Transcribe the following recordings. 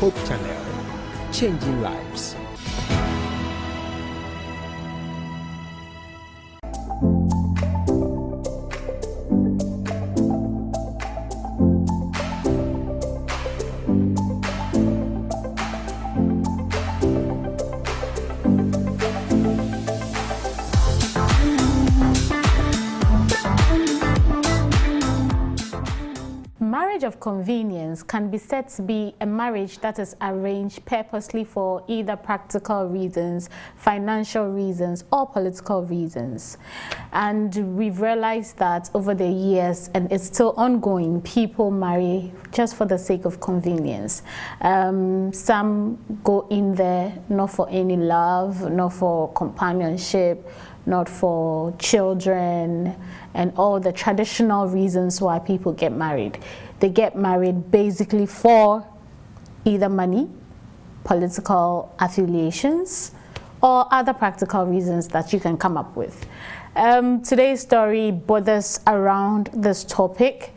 Hope Channel, changing lives. Marriage of convenience can be said to be a marriage that is arranged purposely for either practical reasons, financial reasons, or political reasons. And we've realized that over the years, and it's still ongoing, people marry just for the sake of convenience. Some go in there not for any love, not for companionship, not for children, and all the traditional reasons why people get married. They get married basically for either money, political affiliations, or other practical reasons that you can come up with. Today's story borders around this topic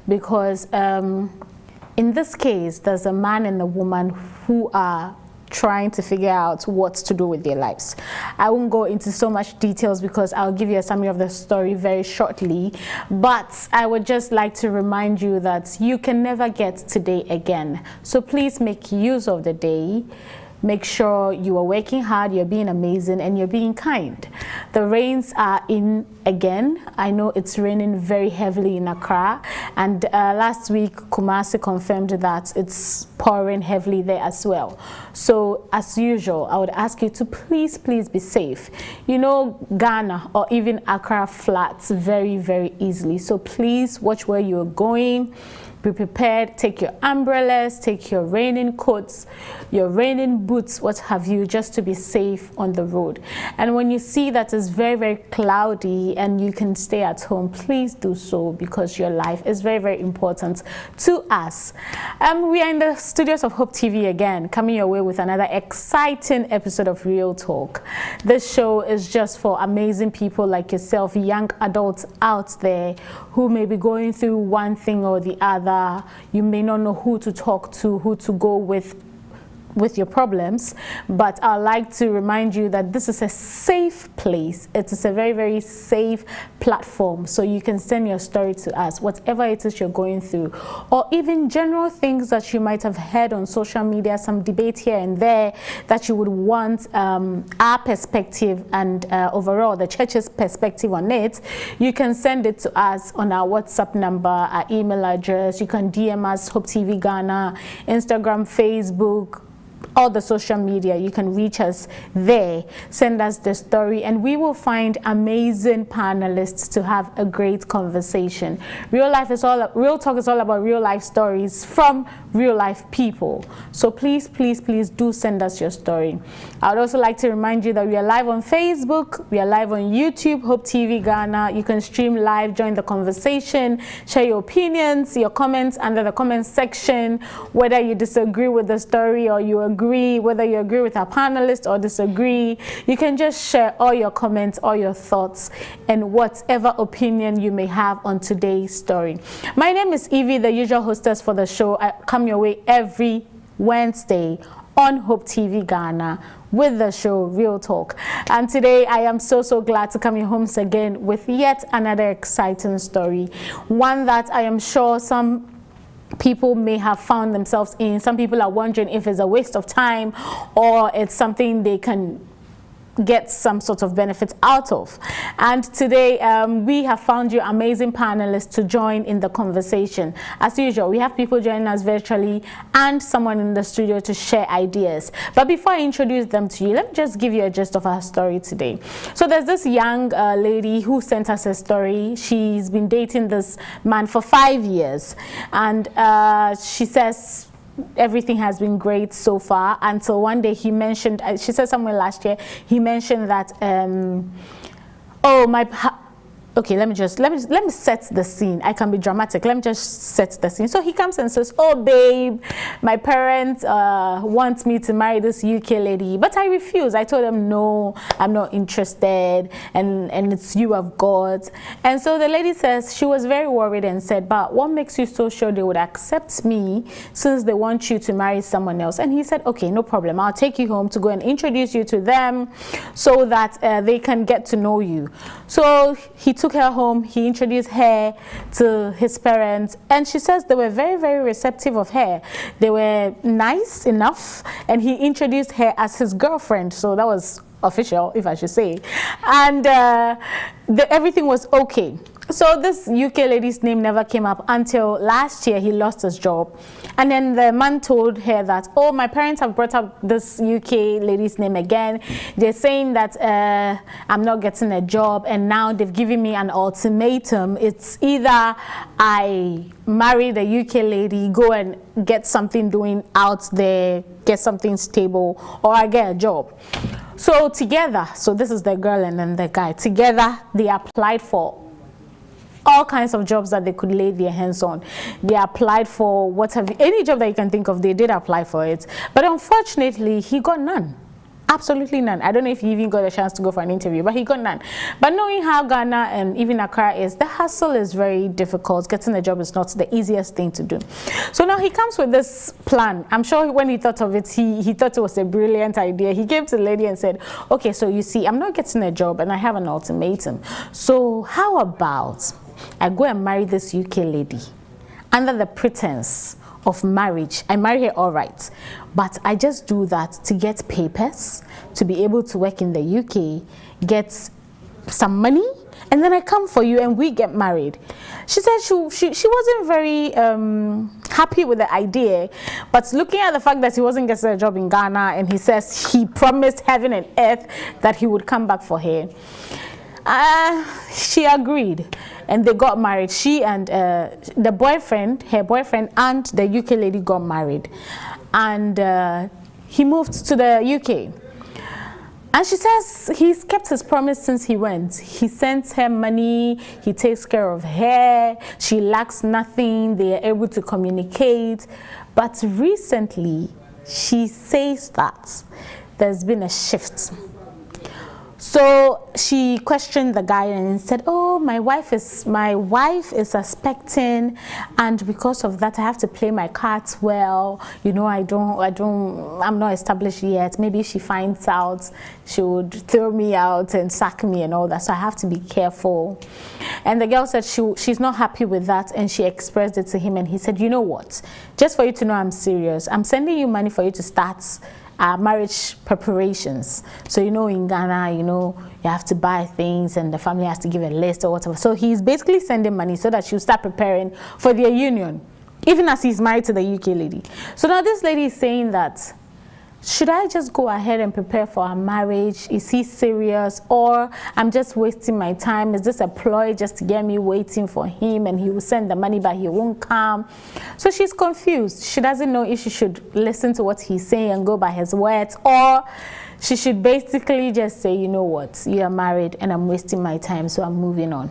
because in this case, there's a man and a woman who are trying to figure out what to do with their lives. I won't go into so much details because I'll give you a summary of the story very shortly, but I would just like to remind you that you can never get today again. So please make use of the day. Make sure you are working hard, you're being amazing, and you're being kind. The rains are in again. I know it's raining very heavily in Accra, and last week Kumasi confirmed that it's pouring heavily there as well. So as usual, I would ask you to please be safe. You know, Ghana or even Accra floods very, very easily. So please watch where you're going. Be prepared, take your umbrellas, take your raining coats, your raining boots, what have you, just to be safe on the road. And when you see that it's very, very cloudy and you can stay at home, please do so because your life is very, very important to us. We are in the studios of Hope TV again, coming your way with another exciting episode of Real Talk. This show is just for amazing people like yourself, young adults out there who may be going through one thing or the other. You may not know who to talk to, who to go with your problems, but I'd like to remind you that this is a safe place. It is a very, very safe platform, so you can send your story to us, whatever it is you're going through, or even general things that you might have heard on social media, some debate here and there that you would want our perspective and overall the church's perspective on it. You can send it to us on our WhatsApp number, our email address. You can DM us, Hope TV Ghana, Instagram, Facebook, all the social media. You can reach us there, send us the story, and we will find amazing panelists to have a great conversation. Real Talk is all about real life stories from real life people. So please do send us your story. I would also like to remind you that we are live on Facebook, we are live on YouTube, Hope TV Ghana. You can stream live, join the conversation, share your opinions, your comments under the comments section, whether you disagree with the story or you agree, whether you agree with our panelists or disagree. You can just share all your comments, all your thoughts, and whatever opinion you may have on today's story. My name is Evie, the usual hostess for the show. I come your way every Wednesday on Hope TV Ghana with the show Real Talk. And today I am so glad to come your homes again with yet another exciting story, one that I am sure some people may have found themselves in. Some people are wondering if it's a waste of time or it's something they can get some sort of benefit out of. And today we have found you amazing panelists to join in the conversation. As usual, we have people joining us virtually and someone in the studio to share ideas. But before I introduce them to you, let me just give you a gist of our story today. So there's this young lady who sent us a story. She's been dating this man for 5 years, and she says everything has been great so far until one day he mentioned, she said somewhere last year, he mentioned that, oh, okay, let me set the scene. I can be dramatic. Let me just set the scene. So he comes and says, oh babe, my parents want me to marry this UK lady, but I refuse. I told them no, I'm not interested, and it's you I've got. And so the lady says she was very worried and said, but what makes you so sure they would accept me since they want you to marry someone else? And he said, okay, no problem, I'll take you home to go and introduce you to them so that they can get to know you. So he took her home, he introduced her to his parents, and she says they were very, very receptive of her. They were nice enough, and he introduced her as his girlfriend, so that was official, if I should say. And everything was okay. So this UK lady's name never came up until last year. He lost his job, and then the man told her that, oh, my parents have brought up this UK lady's name again. They're saying that I'm not getting a job, and now they've given me an ultimatum. It's either I marry the UK lady, go and get something doing out there, get something stable, or I get a job. So together, so this is the girl and then the guy, together they applied for all kinds of jobs that they could lay their hands on. They applied for any job that you can think of, they did apply for it. But unfortunately, he got none. Absolutely none. I don't know if he even got a chance to go for an interview, but he got none. But knowing how Ghana and even Accra is, the hustle is very difficult. Getting a job is not the easiest thing to do. So now he comes with this plan. I'm sure when he thought of it, he thought it was a brilliant idea. He came to the lady and said, okay, so you see, I'm not getting a job and I have an ultimatum. So how about I go and marry this UK lady under the pretense of marriage? I marry her, all right, but I just do that to get papers, to be able to work in the UK, get some money, and then I come for you and we get married. She said she wasn't very happy with the idea, but looking at the fact that he wasn't getting a job in Ghana, and he says he promised heaven and earth that he would come back for her, she agreed, and they got married. She and her boyfriend and the UK lady got married, and he moved to the UK. And she says he's kept his promise since he went. He sends her money, he takes care of her, she lacks nothing, they are able to communicate. But recently, she says that there's been a shift. So she questioned the guy and said, oh, my wife is suspecting, and because of that I have to play my cards well. You know, I'm not established yet. Maybe if she finds out, she would throw me out and sack me and all that, so I have to be careful. And the girl said she's not happy with that, and she expressed it to him, and he said, you know what, just for you to know I'm serious, I'm sending you money for you to start marriage preparations. So you know, in Ghana, you know, you have to buy things and the family has to give a list or whatever. So he's basically sending money so that she'll start preparing for their union, even as he's married to the UK lady. So now this lady is saying that, should I just go ahead and prepare for our marriage? Is he serious, or I'm just wasting my time? Is this a ploy just to get me waiting for him, and he will send the money but he won't come? So she's confused. She doesn't know if she should listen to what he's saying and go by his words, or she should basically just say, you know what, you are married and I'm wasting my time, so I'm moving on.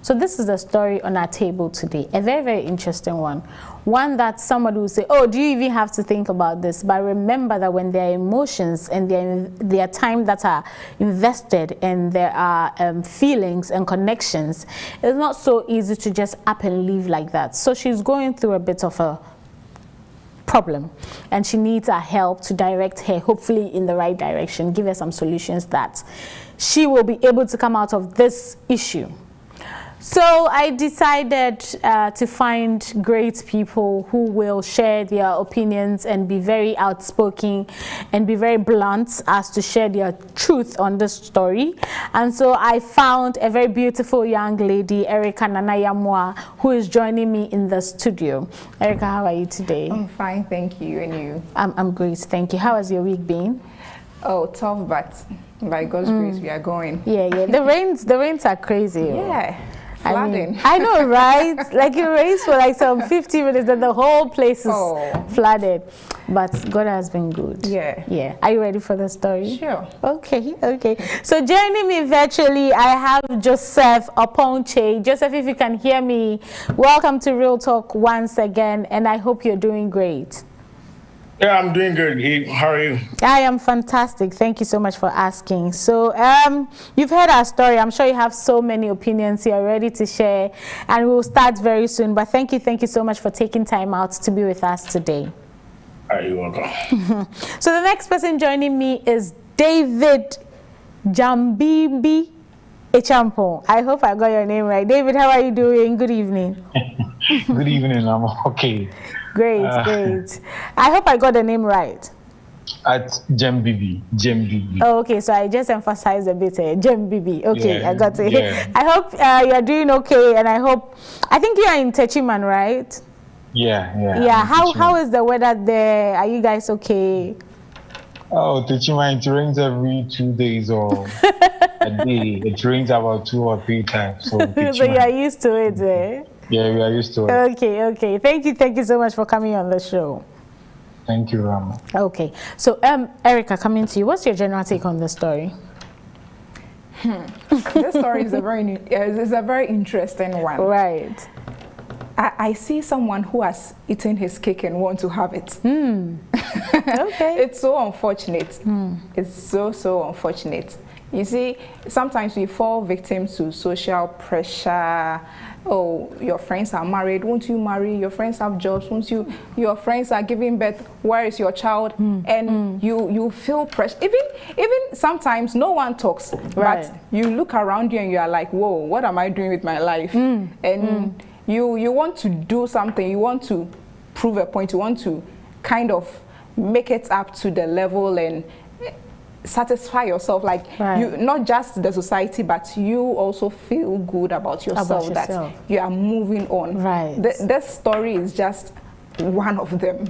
So this is the story on our table today, a very, very interesting one. One that somebody will say, oh, do you even have to think about this? But remember that when there are emotions and there are time that are invested, and there are feelings and connections, it's not so easy to just up and leave like that. So she's going through a bit of a problem, and she needs our help to direct her, hopefully in the right direction, give her some solutions that she will be able to come out of this issue. So I decided to find great people who will share their opinions and be very outspoken and be very blunt as to share their truth on this story. And so I found a very beautiful young lady, Erica Nanayamwa, who is joining me in the studio. Erica, how are you today? I'm fine, thank you. And you? I'm great, thank you. How has your week been? Oh, tough, but by God's grace, we are going. Yeah. The rains are crazy. Yeah. Flooding. I know, right? Like it rains for like some 50 minutes and the whole place is flooded. But God has been good. Yeah. Yeah. Are you ready for the story? Sure. Okay, okay. So joining me virtually, I have Joseph Oponche. Joseph, if you can hear me, welcome to Real Talk once again, and I hope you're doing great. Yeah, I'm doing good. How are you? I am fantastic. Thank you so much for asking. So, you've heard our story. I'm sure you have so many opinions you're ready to share, and we'll start very soon. But thank you so much for taking time out to be with us today. You're welcome. So the next person joining me is David Jambibi Echampo. I hope I got your name right. David, how are you doing? Good evening. Good evening. I'm okay. Great, great. I hope I got the name right. At Jambibi. Oh, okay. So I just emphasized a bit. Jambibi. Okay, yeah, I got it. Yeah. I hope you're doing okay, and I think you are in Techiman, right? Yeah. Yeah. How is the weather there? Are you guys okay? Oh, Techiman, it rains every 2 days or a day. It rains about 2 or 3 times. So you are used to it, eh? Yeah, we are used to it. Okay. Thank you so much for coming on the show. Thank you, Rama. Okay. So, Erica, coming to you. What's your general take on the story? This story is a very interesting one. Right. I see someone who has eaten his cake and want to have it. Okay. It's so unfortunate. It's so unfortunate. You see, sometimes we fall victim to social pressure. Oh, your friends are married, won't you marry? Your friends have jobs, won't you? Your friends are giving birth, where is your child? And you feel pressure. Even sometimes no one talks, right. But you look around you and you are like, whoa, what am I doing with my life? And you want to do something, you want to prove a point, you want to kind of make it up to the level and satisfy yourself, like you, not just the society, but you also feel good about yourself, that you are moving on. Right. This story is just one of them.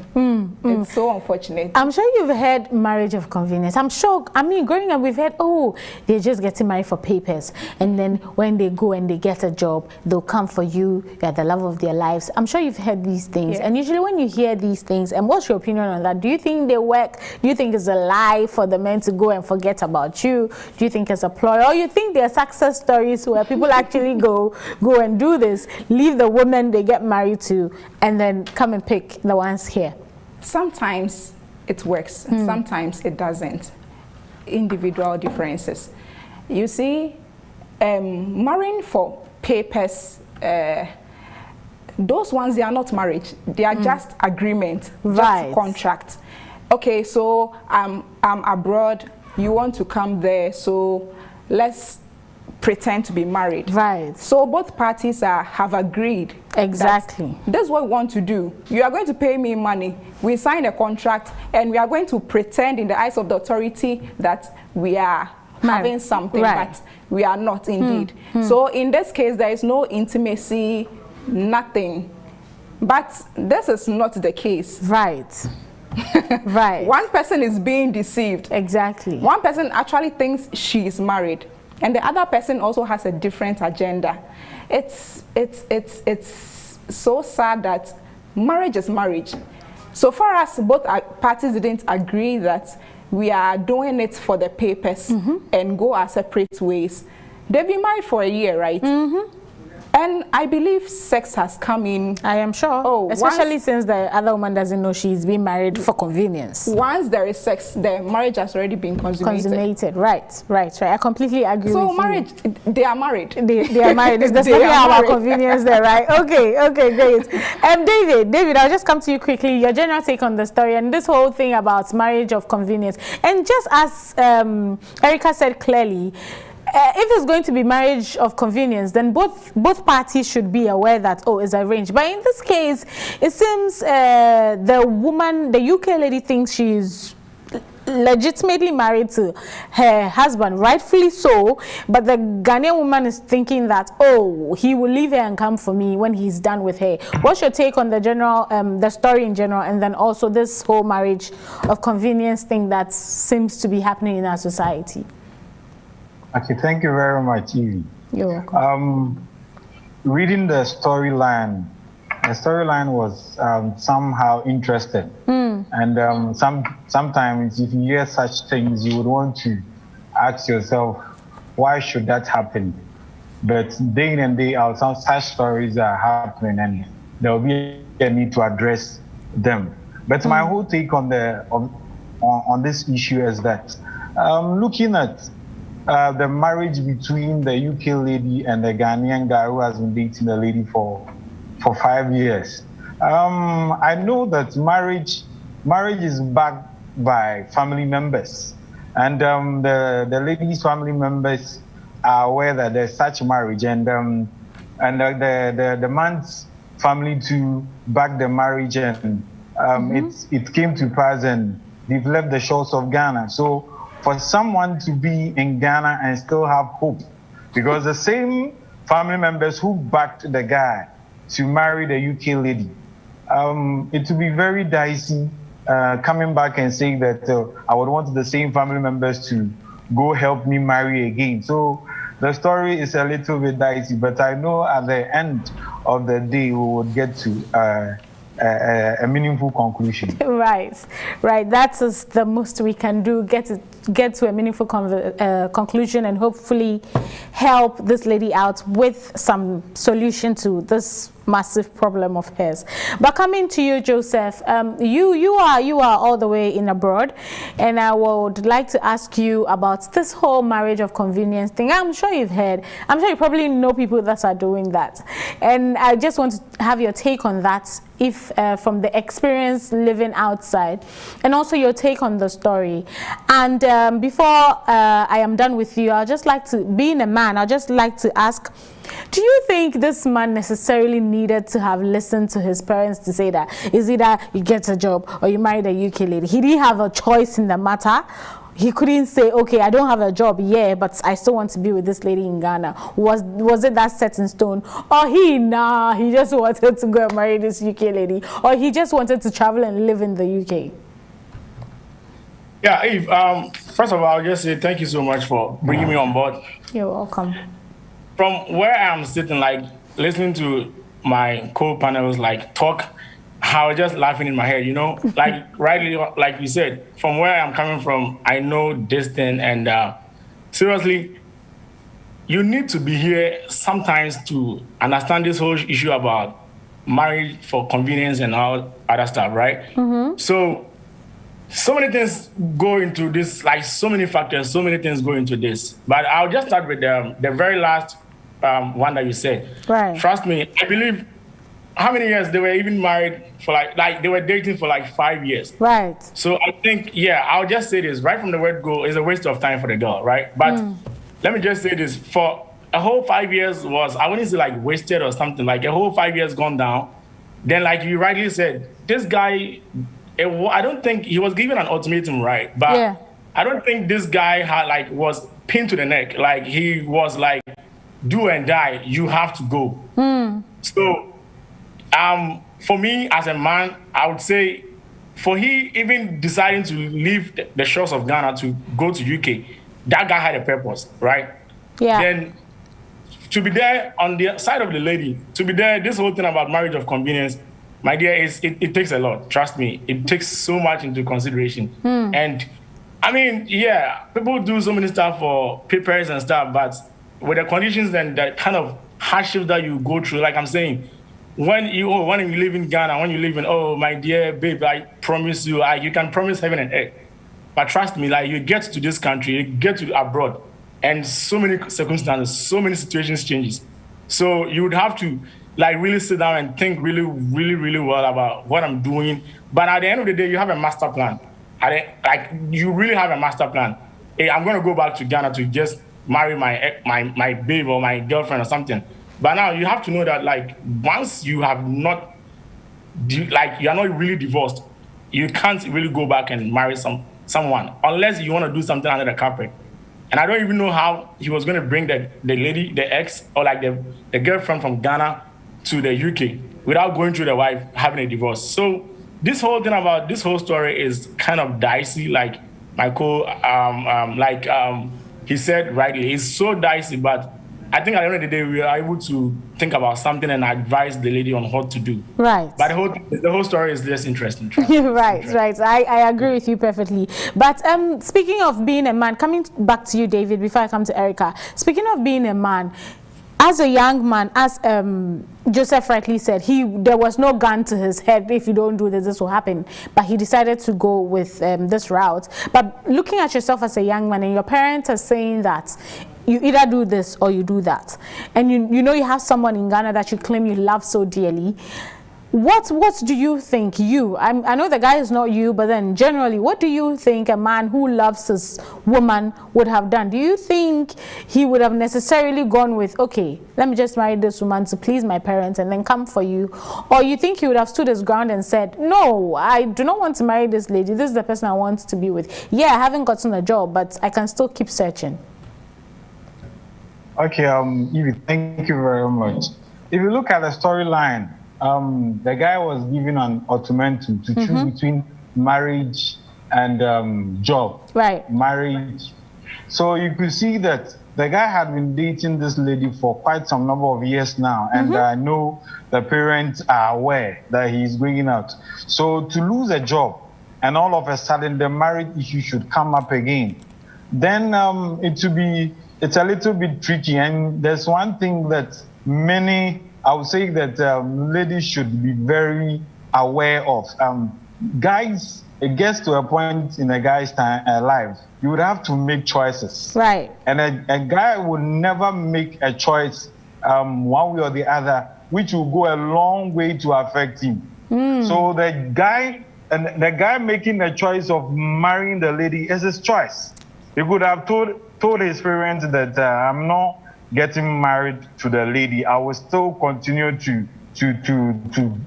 It's so unfortunate. I'm sure you've heard marriage of convenience. I'm sure, I mean, growing up, we've heard, oh, they're just getting married for papers. And then when they go and they get a job, they'll come for you. You're the love of their lives. I'm sure you've heard these things. Yeah. And usually when you hear these things, and what's your opinion on that? Do you think they work? Do you think it's a lie for the men to go and forget about you? Do you think it's a ploy? Or you think they're success stories where people actually go and do this, leave the woman they get married to, and then come and pick the ones here? Sometimes it works, sometimes it doesn't. Individual differences. You see, marrying for papers, those ones, they are not marriage, they are just agreement, just contract. Okay, so I'm abroad, you want to come there, so let's pretend to be married. Right. So both parties have agreed. Exactly. That's what we want to do. You are going to pay me money. We sign a contract and we are going to pretend in the eyes of the authority that we are having something, but we are not indeed. So in this case, there is no intimacy, nothing. But this is not the case. Right. Right. One person is being deceived. Exactly. One person actually thinks she is married, and the other person also has a different agenda. It's so sad that marriage is marriage. So far as both parties didn't agree that we are doing it for the papers and go our separate ways, they've been married for a year, right? And I believe sex has come in. I am sure. Oh, especially since the other woman doesn't know she's been married for convenience. Once there is sex, the marriage has already been consummated. Right. I completely agree with you. So marriage, they are married. They are married. There's definitely our convenience there, right? Okay, great. David, I'll just come to you quickly. Your general take on the story and this whole thing about marriage of convenience. And just as Erica said clearly, if it's going to be marriage of convenience, then both parties should be aware that, oh, it's arranged. But in this case, it seems the woman, the UK lady, thinks she's legitimately married to her husband, rightfully so, but the Ghanaian woman is thinking that, oh, he will leave her and come for me when he's done with her. What's your take on the general, the story in general, and then also this whole marriage of convenience thing that seems to be happening in our society? Okay, thank you very much, Evie. You're welcome. reading the storyline was somehow interesting. And sometimes if you hear such things, you would want to ask yourself, why should that happen? But day in and day out, some such stories are happening, and there will be a need to address them. But my whole take on on this issue is that looking at the marriage between the UK lady and the Ghanaian guy who has been dating the lady for 5 years, I know that marriage is backed by family members, and the lady's family members are aware that there's such marriage, and the man's family to back the marriage, and it came to pass, and they've left the shores of Ghana. So for someone to be in Ghana and still have hope, because the same family members who backed the guy to marry the UK lady, it will be very dicey coming back and saying that I would want the same family members to go help me marry again. So the story is a little bit dicey, but I know at the end of the day we would get to a meaningful conclusion. Right. That is the most we can do. Get to a meaningful conclusion, and hopefully help this lady out with some solution to this massive problem of hers. But coming to you, Joseph, you are all the way in abroad, and I would like to ask you about this whole marriage of convenience thing. I'm sure you've heard. I'm sure you probably know people that are doing that, and I just want to have your take on that, if from the experience living outside, and also your take on the story. And before I am done with you, I'd just like to, being a man, I'd just like to ask, do you think this man necessarily needed to have listened to his parents to say that is either you get a job or you marry the UK lady? He didn't have a choice in the matter. He couldn't say, okay, I don't have a job, yeah, but I still want to be with this lady in Ghana. Was it that set in stone? Or he just wanted to go and marry this UK lady? Or he just wanted to travel and live in the UK? Yeah, Eve, first of all, I'll just say thank you so much for bringing me on board. You're welcome. From where I'm sitting, like, listening to my co-panels, like, talk, I was just laughing in my head, you know? Like, rightly, like you said, from where I'm coming from, I know this thing, and seriously, you need to be here sometimes to understand this whole issue about marriage for convenience and all other stuff, right? So many things go into this, like so many factors, so many things go into this. But I'll just start with the very last one that you said. Right. Trust me, I believe, how many years they were even married for, like they were dating for like 5 years. Right. So I think, yeah, I'll just say this, right from the word go, it's a waste of time for the girl, right? But let me just say this, for a whole 5 years was, I wouldn't say like wasted or something, like a whole 5 years gone down. Then like you rightly said, this guy, I don't think he was given an ultimatum, right? But yeah. I don't think this guy had was pinned to the neck. Like he was like, do and die, you have to go. So for me as a man, I would say for he even deciding to leave the shores of Ghana to go to UK, that guy had a purpose, right? Yeah. Then to be there on the side of the lady, to be there, this whole thing about marriage of convenience, my dear, it takes a lot. Trust me, it takes so much into consideration. And I mean, yeah, people do so many stuff for papers and stuff, but with the conditions and the kind of hardship that you go through, like I'm saying, when you live in Ghana, when you live in, oh, my dear babe, I promise you, you can promise heaven and earth. But trust me, like you get to this country, you get to abroad, and so many circumstances, so many situations changes. So you would have to like really sit down and think really, really, really well about what I'm doing. But at the end of the day, you have a master plan. Like you really have a master plan. Hey, I'm gonna go back to Ghana to just marry my babe or my girlfriend or something. But now you have to know that like once you have not, like you're not really divorced, you can't really go back and marry someone unless you want to do something under the carpet. And I don't even know how he was going to bring the lady, the ex, or like the girlfriend from Ghana to the UK without going through the wife having a divorce. So this whole thing about this whole story is kind of dicey, like Michael, he said rightly, it's so dicey, but I think at the end of the day, we are able to think about something and advise the lady on what to do. Right. But the whole story is just interesting. Right, right. I agree with you perfectly. But speaking of being a man, coming back to you, David, before I come to Erica. Speaking of being a man, as a young man, as Joseph rightly said, there was no gun to his head. If you don't do this, this will happen. But he decided to go with this route. But looking at yourself as a young man, and your parents are saying that you either do this or you do that, and you know you have someone in Ghana that you claim you love so dearly. What do you think I know the guy is not you, but then generally, what do you think a man who loves his woman would have done? Do you think he would have necessarily gone with, okay, let me just marry this woman to please my parents and then come for you? Or you think he would have stood his ground and said, no, I do not want to marry this lady. This is the person I want to be with. Yeah, I haven't gotten a job, but I can still keep searching. Okay, Evie, thank you very much. If you look at the storyline, the guy was given an ultimatum to choose between marriage and job. Right. Marriage. So you could see that the guy had been dating this lady for quite some number of years now, and I know the parents are aware that he's going out. So to lose a job and all of a sudden the marriage issue should come up again, then it's a little bit tricky. And there's one thing that I would say that ladies should be very aware of. Guys, it gets to a point in a guy's life, you would have to make choices. Right. And a guy would never make a choice one way or the other, which will go a long way to affect him. So the guy making a choice of marrying the lady is his choice. He could have told his parents that I'm not getting married to the lady. I will still continue to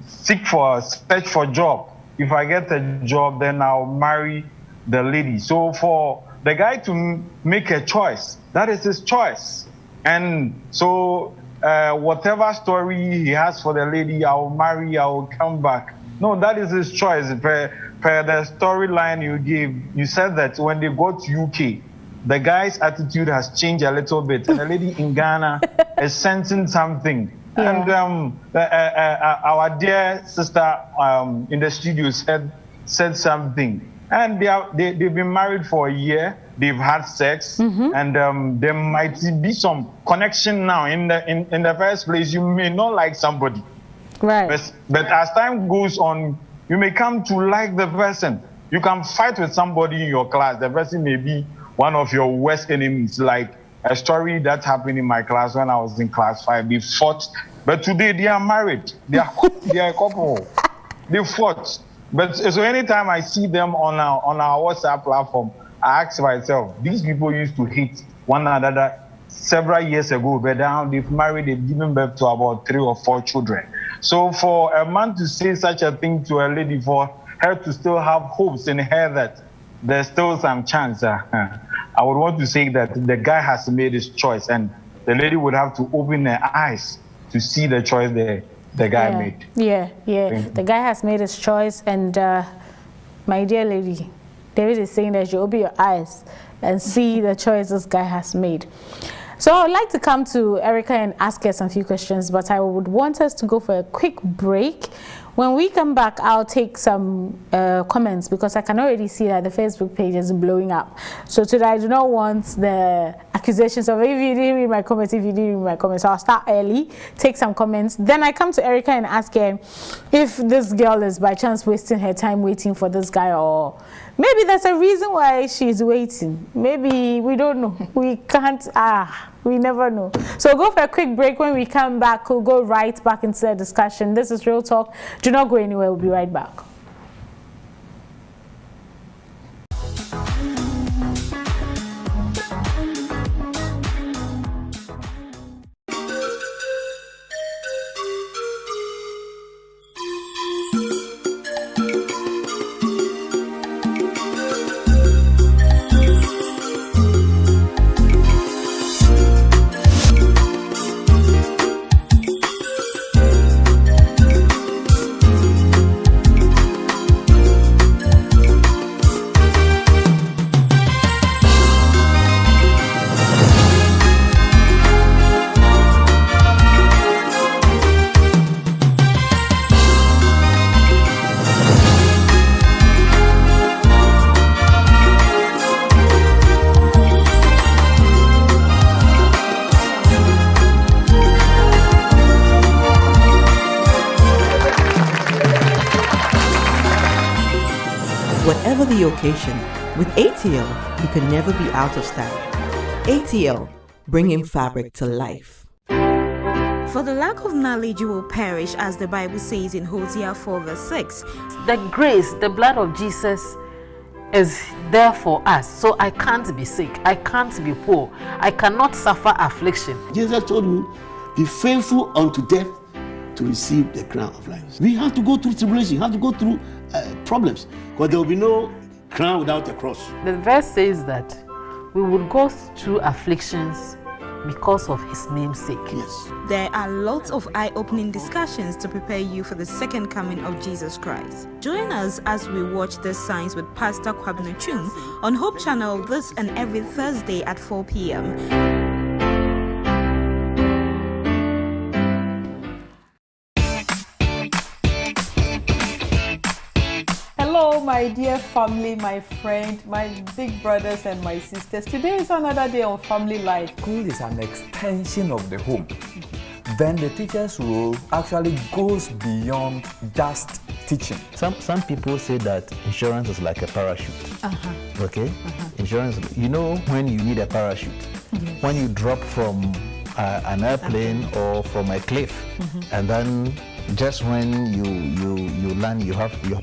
search for job. If I get a job, then I'll marry the lady. So for the guy to make a choice, that is his choice. And so whatever story he has for the lady, I'll marry, I'll come back. No, that is his choice. Per the storyline you gave, you said that when they got to UK, the guy's attitude has changed a little bit, and the lady in Ghana is sensing something. Yeah. And our dear sister in the studio said something. And they've been married for a year. They've had sex, and there might be some connection now. In the first place, you may not like somebody, right? But as time goes on, you may come to like the person. You can fight with somebody in your class. The person may be one of your worst enemies, like a story that happened in my class when I was in class 5. They fought, but today they are married. They are a couple. They fought. But so anytime I see them on our WhatsApp platform, I ask myself, these people used to hate one another several years ago, but now they've married, they've given birth to about 3 or 4 children. So for a man to say such a thing to a lady, for her to still have hopes in her that there's still some chance, I would want to say that the guy has made his choice, and the lady would have to open her eyes to see the choice the guy made. Yeah. The guy has made his choice, and my dear lady, David is saying that you open your eyes and see the choice this guy has made. So I would like to come to Erica and ask her some few questions, but I would want us to go for a quick break. When we come back, I'll take some comments, because I can already see that the Facebook page is blowing up. So today I do not want the accusations of, if you didn't read my comments, So I'll start early, take some comments. Then I come to Erica and ask her if this girl is by chance wasting her time waiting for this guy, or maybe there's a reason why she's waiting. Maybe we don't know. We can't, we never know. So go for a quick break. When we come back, we'll go right back into the discussion. This is Real Talk. Do not go anywhere. We'll be right back. Whatever the occasion, with ATL, you can never be out of style. ATL, bringing fabric to life. For the lack of knowledge you will perish, as the Bible says in Hosea 4 verse 6. The grace, the blood of Jesus is there for us. So I can't be sick, I can't be poor, I cannot suffer affliction. Jesus told you, be faithful unto death to receive the crown of life. We have to go through tribulation, have to go through problems, because there will be no crown without a cross. The verse says that we will go through afflictions because of his name's sake. Yes. There are lots of eye-opening discussions to prepare you for the second coming of Jesus Christ. Join us as we watch the signs with Pastor Kwabena Chum on Hope Channel this and every Thursday at 4 p.m. Hello, my dear family, my friend, my big brothers and my sisters. Today is another day on Family Life. School is an extension of the home. Then the teacher's role actually goes beyond just teaching. Some people say that insurance is like a parachute. Okay? Insurance, you know when you need a parachute? Yes. When you drop from an airplane or from a cliff, and then just when you land, your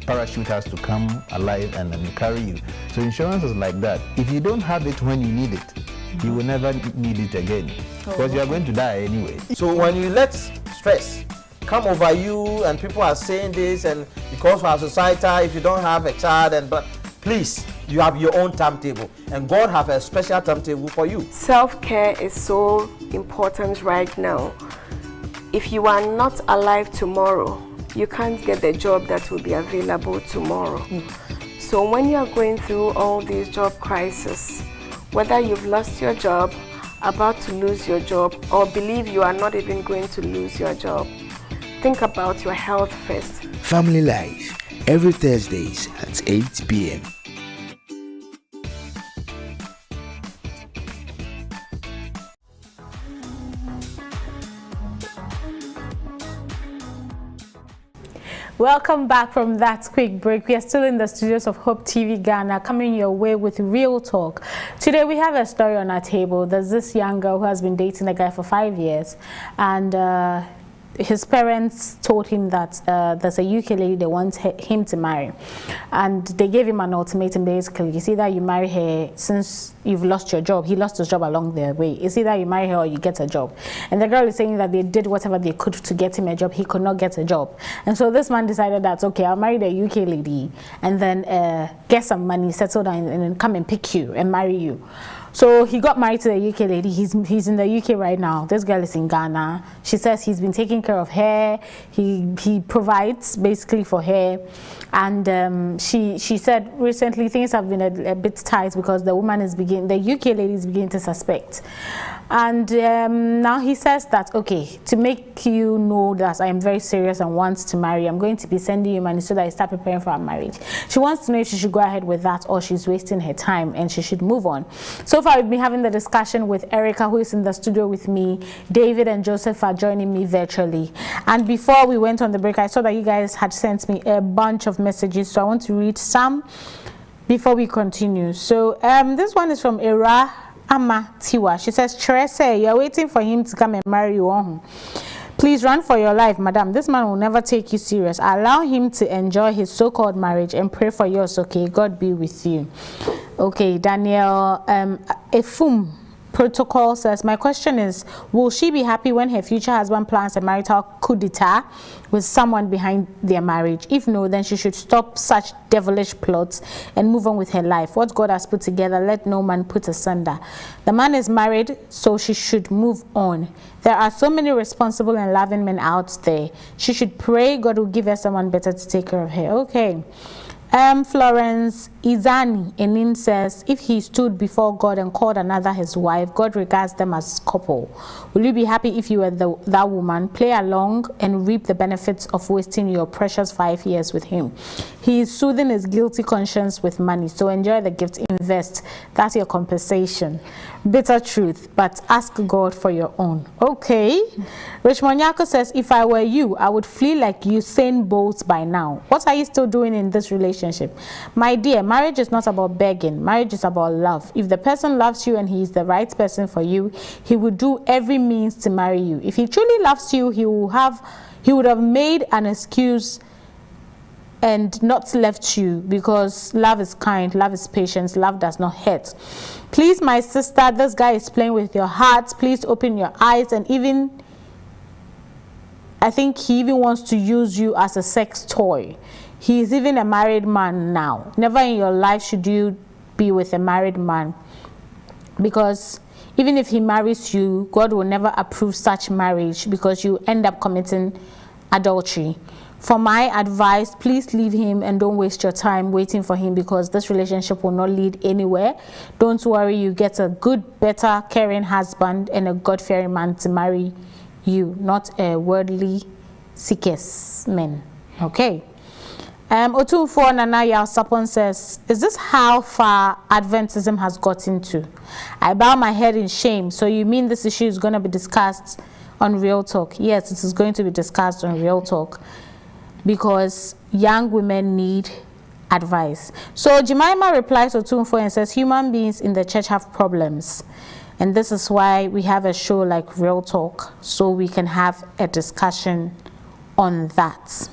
parachute has to come alive and then carry you. So insurance is like that. If you don't have it when you need it, you will never need it again, because you are going to die anyway. So when you let stress come over you and people are saying this, and because for our society, if you don't have a child, but please, you have your own timetable, and God have a special timetable for you. Self-care is so important right now. If you are not alive tomorrow, you can't get the job that will be available tomorrow. So when you are going through all these job crises, whether you've lost your job, about to lose your job, or believe you are not even going to lose your job, think about your health first. Family Life, every Thursdays at 8 p.m. Welcome back from that quick break. We are still in the studios of Hope TV Ghana, coming your way with Real Talk. Today we have a story on our table. There's this young girl who has been dating a guy for 5 years, and his parents told him that there's a UK lady they want him to marry, and they gave him an ultimatum. Basically, it's either you marry her since you've lost your job. He lost his job along the way. It's either you marry her or you get a job. And the girl is saying that they did whatever they could to get him a job. He could not get a job, and so this man decided that, okay, I'll marry the UK lady and then get some money, settle down, and then come and pick you and marry you. So he got married to the UK lady. He's in the UK right now. This girl is in Ghana. She says he's been taking care of her. He provides basically for her. And she said recently things have been a bit tight because the UK lady is beginning to suspect. And now he says that, okay, to make you know that I am very serious and want to marry, I'm going to be sending you money so that I start preparing for our marriage. She wants to know if she should go ahead with that or she's wasting her time and she should move on. So far, we've been having the discussion with Erica, who is in the studio with me. David and Joseph are joining me virtually. And before we went on the break, I saw that you guys had sent me a bunch of messages, so I want to read some before we continue. So this one is from Era Ama Tiwa. She says, Cherese, you are waiting for him to come and marry you. Please run for your life, madam. This man will never take you serious. Allow him to enjoy his so-called marriage and pray for yours, okay? God be with you. Okay, Daniel Efum Protocol says, my question is, will she be happy when her future husband plans a marital coup d'etat with someone behind their marriage? If no, then she should stop such devilish plots and move on with her life. What God has put together, let no man put asunder. The man is married, so she should move on. There are so many responsible and loving men out there. She should pray God will give her someone better to take care of her. Okay. Florence Izani Enin says, if he stood before God and called another his wife, God regards them as couple. Will you be happy if you were that woman? Play along and reap the benefits of wasting your precious 5 years with him. He is soothing his guilty conscience with money. So enjoy the gift, invest. That's your compensation. Bitter truth, but ask God for your own. Okay. Rich Monyako says, if I were you, I would flee like Usain Bolt by now. What are you still doing in this relationship? My dear, marriage is not about begging. Marriage is about love. If the person loves you and he is the right person for you, he will do every means to marry you. If he truly loves you, he would have made an excuse and not left you, because love is kind, love is patient, love does not hurt. Please, my sister, this guy is playing with your heart. Please open your eyes, and I think he even wants to use you as a sex toy. He is even a married man now. Never in your life should you be with a married man, because even if he marries you, God will never approve such marriage, because you end up committing adultery. For my advice, please leave him and don't waste your time waiting for him, because this relationship will not lead anywhere. Don't worry, you get a good, better, caring husband and a God-fearing man to marry you, not a worldly seekers man. Okay. Otunfo Nana Yalsapon says, is this how far Adventism has gotten to? I bow my head in shame. So you mean this issue is going to be discussed on Real Talk? Yes, it is going to be discussed on Real Talk, because young women need advice. So Jemima replies to Otunfo and says, human beings in the church have problems. And this is why we have a show like Real Talk, so we can have a discussion on that.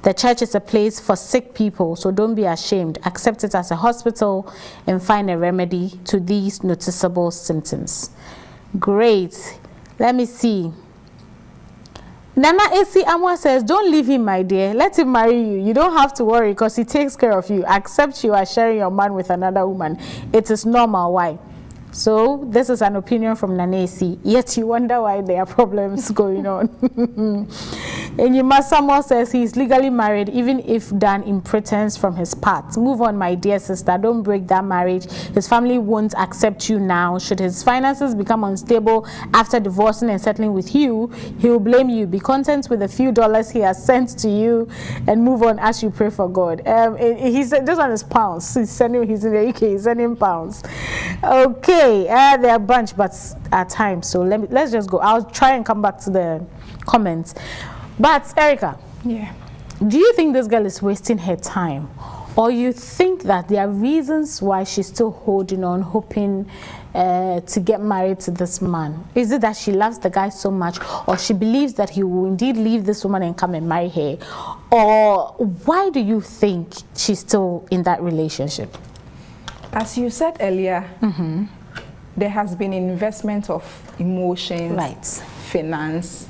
The church is a place for sick people, so don't be ashamed. Accept it as a hospital and find a remedy to these noticeable symptoms. Great. Let me see. Nana AC Amwa says, don't leave him, my dear. Let him marry you. You don't have to worry, because he takes care of you. Accept you are sharing your man with another woman. It is normal. Why? So this is an opinion from Nanesi, yet you wonder why there are problems going on. And Yuma Samuel says he is legally married, even if done in pretense from his part. Move on, my dear sister. Don't break that marriage. His family won't accept you now. Should his finances become unstable after divorcing and settling with you, he will blame you. Be content with the few dollars he has sent to you and move on as you pray for God. He said this one is pounds. He's in the UK, he's sending pounds. Okay, there are a bunch, but at times, so let's just go. I'll try and come back to the comments. But Erica, yeah, do you think this girl is wasting her time, or you think that there are reasons why she's still holding on, hoping to get married to this man? Is it that she loves the guy so much, or she believes that he will indeed leave this woman and come and marry her? Or why do you think she's still in that relationship? As you said earlier, there has been investment of emotions, right, finance,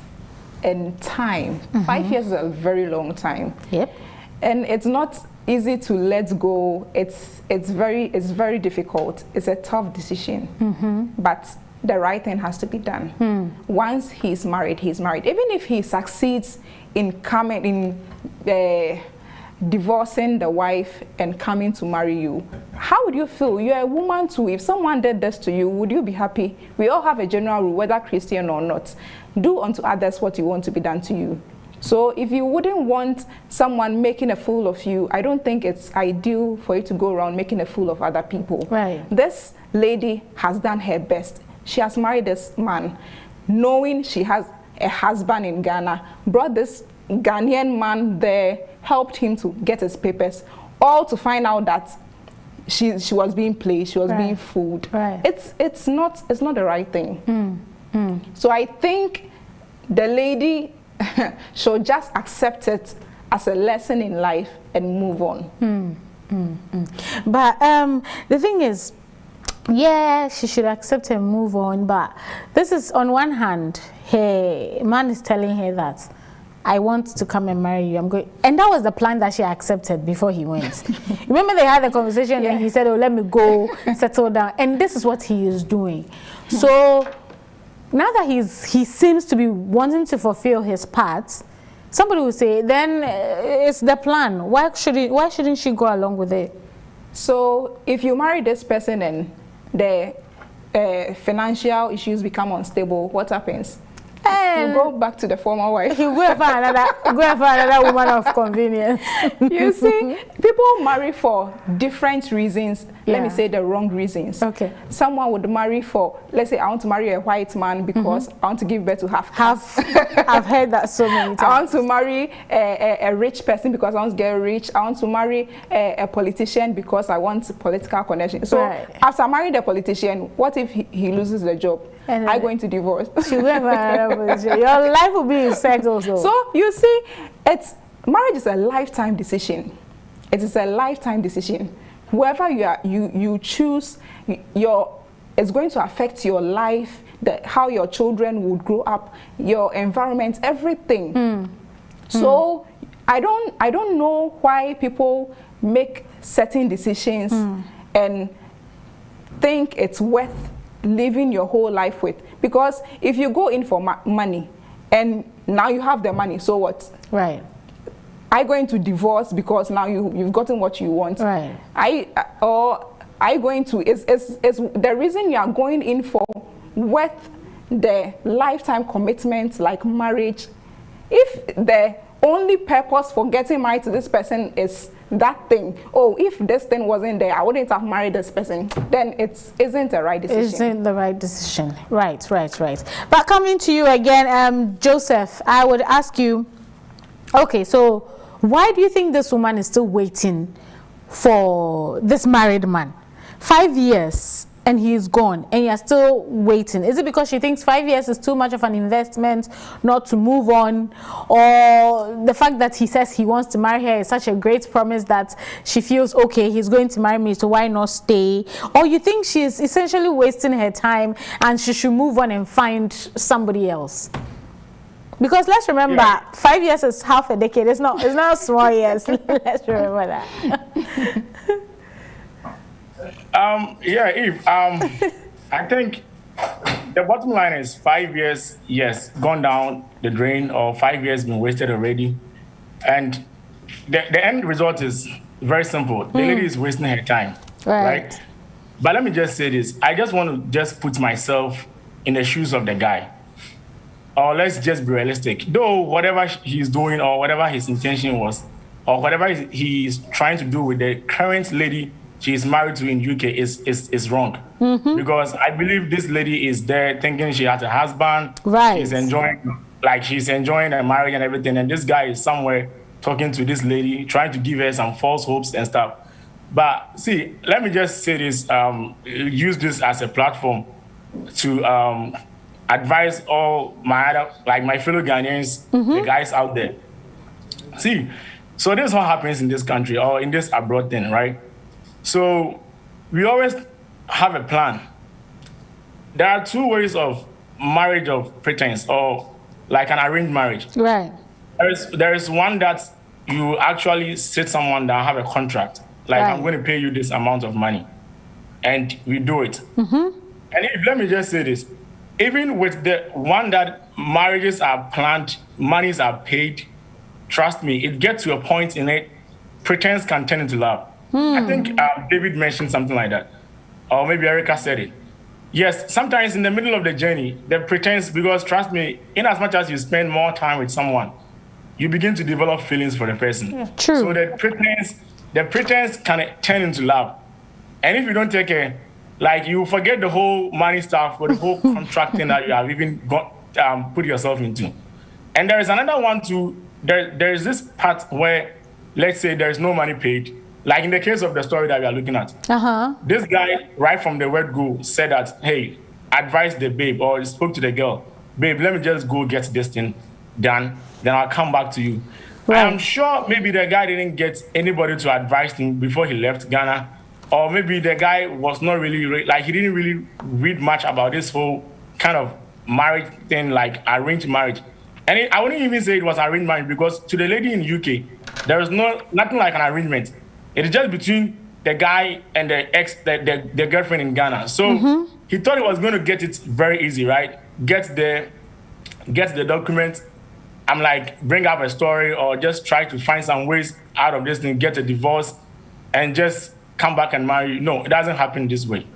and time. 5 years is a very long time. Yep. And it's not easy to let go. It's very difficult. It's a tough decision. But the right thing has to be done. Once he's married, he's married. Even if he succeeds in divorcing the wife and coming to marry you, how would you feel? You're a woman too. If someone did this to you, would you be happy? We all have a general rule, whether Christian or not. Do unto others what you want to be done to you. So if you wouldn't want someone making a fool of you, I don't think it's ideal for you to go around making a fool of other people. Right. This lady has done her best. She has married this man, knowing she has a husband in Ghana, brought this Ghanaian man there, helped him to get his papers, all to find out that she was being played, she was being fooled. Right. It's not the right thing. So I think the lady should just accept it as a lesson in life and move on. But the thing is, yeah, she should accept and move on. But this is, on one hand, her man is telling her that I want to come and marry you. I'm going, and that was the plan that she accepted before he went. Remember, they had the conversation, and he said, "Oh, let me go settle down." And this is what he is doing. So now that he seems to be wanting to fulfill his part, somebody will say, then it's the plan. Why shouldn't she go along with it? So if you marry this person and the financial issues become unstable, what happens? You go back to the former wife. You go and find another woman of convenience. You see, people marry for different reasons. Yeah. Let me say the wrong reasons. Okay. Someone would marry for, let's say, I want to marry a white man because I want to give birth to half. I've heard that so many times. I want to marry a rich person because I want to get rich. I want to marry a politician because I want political connection. So after I marry the politician, what if he loses the job? And I'm going to divorce. Your life will be in sex also. So you see, marriage is a lifetime decision. It is a lifetime decision. Whoever you choose, it's going to affect your life, how your children would grow up, your environment, everything. So I don't know why people make certain decisions and think it's worth living your whole life with. Because if you go in for money and now you have the money, so what? Right. I'm going to divorce because now you've gotten what you want. Right. Is the reason you are going in for worth the lifetime commitment like marriage? If the only purpose for getting married to this person is that thing, if this thing wasn't there, I wouldn't have married this person, then it isn't the right decision. Isn't the right decision. Right. But coming to you again, Joseph, I would ask you, okay, so why do you think this woman is still waiting for this married man? 5 years and he's gone and you're still waiting. Is it because she thinks 5 years is too much of an investment not to move on, or the fact that he says he wants to marry her is such a great promise that she feels, okay, he's going to marry me, so why not stay? Or you think she's essentially wasting her time and she should move on and find somebody else? Because let's remember, 5 years is half a decade. It's not small years. Let's remember that. Eve, I think the bottom line is 5 years, yes, gone down the drain, or 5 years been wasted already. And the end result is very simple. The lady is wasting her time, right? But let me just say this. I just want to just put myself in the shoes of the guy. Or let's just be realistic. Though whatever he's doing or whatever his intention was, or whatever he's trying to do with the current lady she's married to in UK is wrong. Because I believe this lady is there thinking she has a husband. Right. She's enjoying her marriage and everything. And this guy is somewhere talking to this lady, trying to give her some false hopes and stuff. But see, let me just say this, use this as a platform to advise all my fellow Ghanaians, the guys out there. See, so this is what happens in this country or in this abroad thing, right? So we always have a plan. There are two ways of marriage of pretense, or like an arranged marriage. Right. There is one that you actually sit someone that have a contract, like I'm going to pay you this amount of money, and we do it. And let me just say this. Even with the one that marriages are planned, monies are paid, trust me, it gets to a point in it, pretense can turn into love. I think David mentioned something like that. Or maybe Erica said it. Yes, sometimes in the middle of the journey, the pretense, because trust me, in as much as you spend more time with someone, you begin to develop feelings for the person. Yeah, true. So the pretense can turn into love. And if you don't take care, like you forget the whole money stuff or the whole contracting that you have even put yourself into. And there is another one too. There is this part where, let's say there's no money paid. Like in the case of the story that we are looking at. This guy, right from the word go, said that, hey, advise the babe, or spoke to the girl, babe, let me just go get this thing done, then I'll come back to you. Right. I'm sure maybe the guy didn't get anybody to advise him before he left Ghana. Or maybe the guy was not really, like he didn't really read much about this whole kind of marriage thing, like arranged marriage. And I wouldn't even say it was arranged marriage, because to the lady in UK, there is nothing like an arrangement. It is just between the guy and the girlfriend in Ghana. So he thought he was going to get it very easy, right? Get the document. I'm like, bring up a story, or just try to find some ways out of this thing, get a divorce, and just come back and marry you. No, it doesn't happen this way.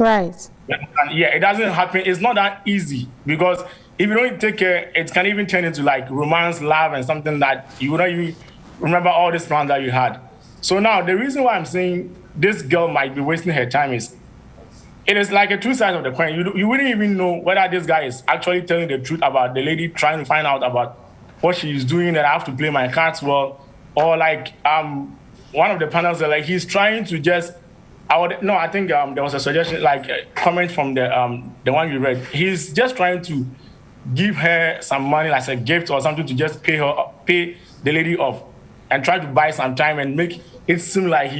Right. Yeah, it doesn't happen. It's not that easy, because if you don't take care, it can even turn into like romance, love, and something that you would not even remember all this plans that you had. So now the reason why I'm saying this girl might be wasting her time is, it is like a two sides of the coin. You wouldn't even know whether this guy is actually telling the truth about the lady trying to find out about what she's doing, that I have to play my cards well, or like one of the panels are like he's trying to just. I think there was a suggestion, like a comment from the one you read. He's just trying to give her some money as a gift or something to just pay the lady off, and try to buy some time and make it seem like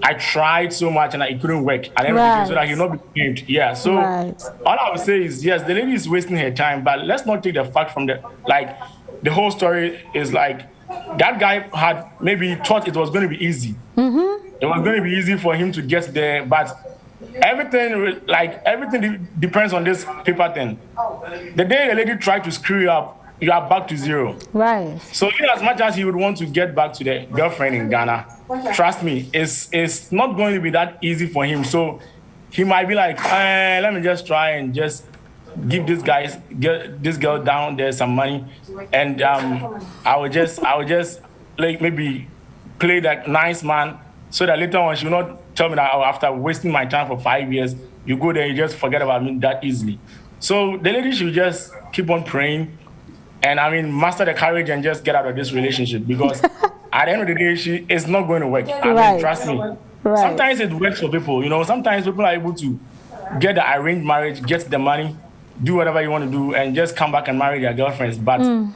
I tried so much and it couldn't work. And everything, so that he'll not be blamed. Yeah. So all I would say is, yes, the lady is wasting her time, but let's not take the fact from the whole story is like that guy had maybe thought it was going to be easy. It was going to be easy for him to get there, but everything depends on this paper thing. The day the lady tried to screw you up, you are back to zero. Right. So in as much as he would want to get back to the girlfriend in Ghana, trust me, it's not going to be that easy for him. So he might be like, let me just try and just give this girl down there some money, and I would just like maybe play that nice man, so that later on she will not tell me that after wasting my time for 5 years, you go there, you just forget about me that easily. So the lady should just keep on praying, and master the courage and just get out of this relationship, because at the end of the day, it's not going to work. Trust me. Right. Sometimes it works for people. Sometimes people are able to get the arranged marriage, get the money, do whatever you want to do, and just come back and marry their girlfriends. But 9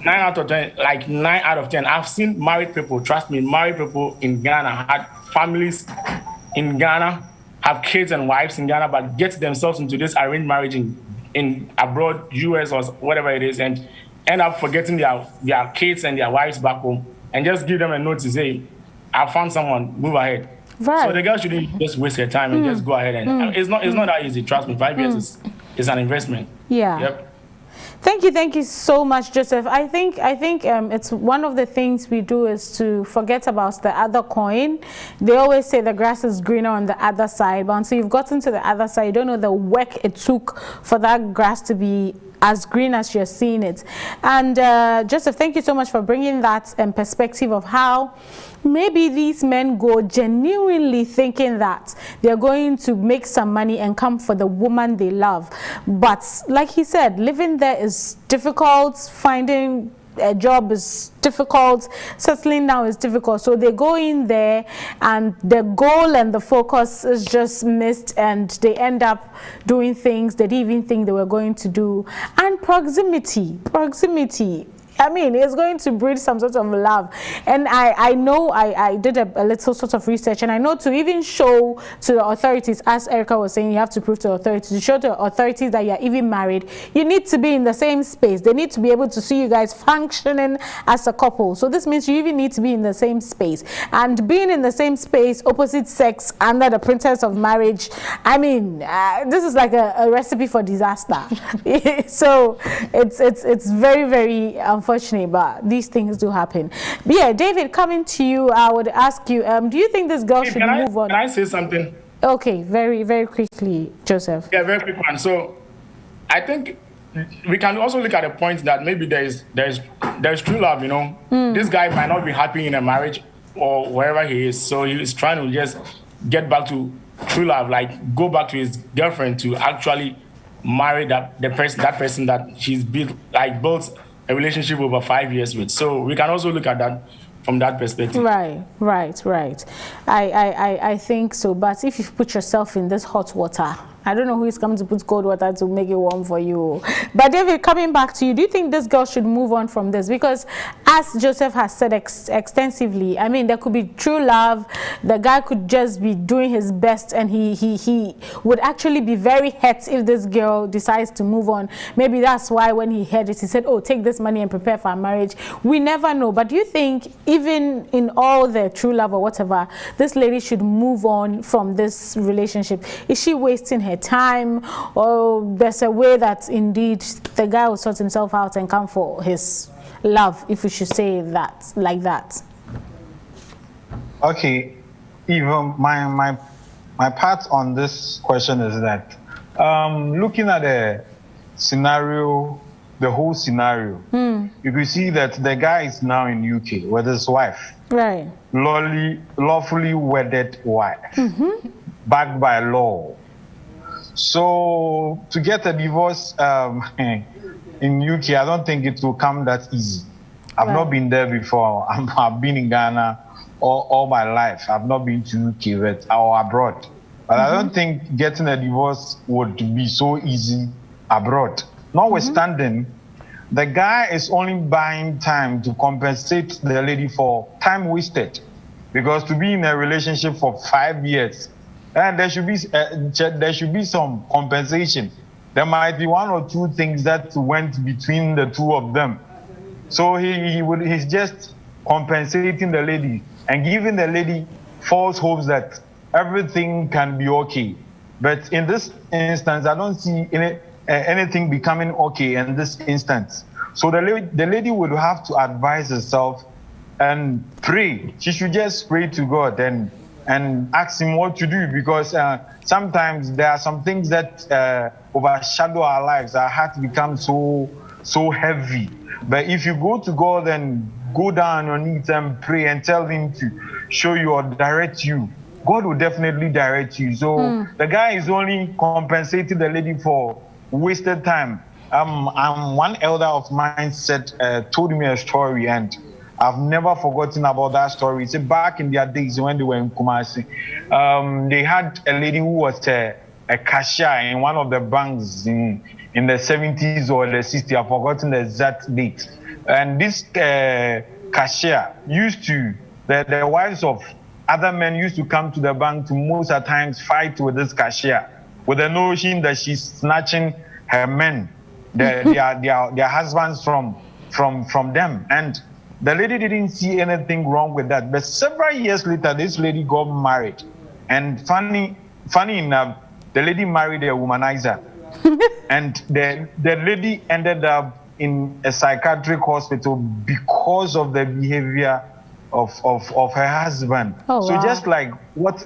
out of 10, I've seen married people, trust me, married people in Ghana, had families in Ghana, have kids and wives in Ghana, but get themselves into this arranged marriage in abroad, US or whatever it is, and end up forgetting their kids and their wives back home, and just give them a note to say, I found someone, move ahead. Right. So the girl shouldn't just waste her time and just go ahead and it's not that easy. Trust me, 5 years is an investment. Yeah. Yep. Thank you so much, Joseph. I think it's one of the things we do is to forget about the other coin. They always say the grass is greener on the other side, but until you've gotten to the other side, you don't know the work it took for that grass to be as green as you're seeing it. And Joseph, thank you so much for bringing that perspective of how maybe these men go genuinely thinking that they're going to make some money and come for the woman they love. But like he said, living there is difficult, finding a job is difficult, settling down is difficult. So they go in there and the goal and the focus is just missed, and they end up doing things they didn't even think they were going to do. And proximity. It's going to breed some sort of love. And I know I did a little sort of research, and I know to even show to the authorities, as Erica was saying, you have to prove to the authorities, to show to the authorities that you're even married, you need to be in the same space. They need to be able to see you guys functioning as a couple. So this means you even need to be in the same space. And being in the same space, opposite sex, under the pretense of marriage, this is like a recipe for disaster. So it's very, very unfortunate, but these things do happen. But yeah, David, coming to you, I would ask you, do you think this girl should move on? Can I say something? Okay, very, very quickly, Joseph. Yeah, very quick one. So I think we can also look at the point that maybe there's true love, This guy might not be happy in a marriage or wherever he is, so he's trying to just get back to true love, like go back to his girlfriend to actually marry that person that he's built a relationship over 5 years with. So we can also look at that from that perspective. Right. I think so. But if you put yourself in this hot water, I don't know who is coming to put cold water to make it warm for you. But David, coming back to you, do you think this girl should move on from this? Because as Joseph has said extensively, there could be true love. The guy could just be doing his best, and he would actually be very hurt if this girl decides to move on. Maybe that's why when he heard it, he said, oh, take this money and prepare for a marriage. We never know. But do you think even in all the true love or whatever, this lady should move on from this relationship? Is she wasting her time, or there's a way that indeed the guy will sort himself out and come for his love, if we should say that like that? Okay, even my part on this question is that looking at the scenario, the whole scenario, you could see that the guy is now in UK with his wife. Right. Lawfully wedded wife. Backed by law. So to get a divorce in UK, I don't think it will come that easy. I've not been there before. I've been in Ghana all my life. I've not been to UK or abroad. But I don't think getting a divorce would be so easy abroad. Notwithstanding, the guy is only buying time to compensate the lady for time wasted. Because to be in a relationship for 5 years, and there should be some compensation. There might be one or two things that went between the two of them. So he's just compensating the lady and giving the lady false hopes that everything can be okay. But in this instance, I don't see anything becoming okay in this instance. So the lady would have to advise herself and pray. She should just pray to God and ask him what to do, because sometimes there are some things that overshadow our lives. Our heart becomes so heavy. But if you go to God and go down on your knees and pray and tell him to show you or direct you, God will definitely direct you. So the guy is only compensating the lady for wasted time. One elder of mine told me a story, and I've never forgotten about that story. It's back in their days when they were in Kumasi. They had a lady who was a cashier in one of the banks in the 70s or the 60s. I've forgotten the exact date. And this cashier used to, the wives of other men used to come to the bank to most of the times fight with this cashier, with the notion that she's snatching her men, their husbands from them. And the lady didn't see anything wrong with that. But several years later, this lady got married. And funny enough, the lady married a womanizer. And the lady ended up in a psychiatric hospital because of the behavior of her husband. Oh, so wow. just like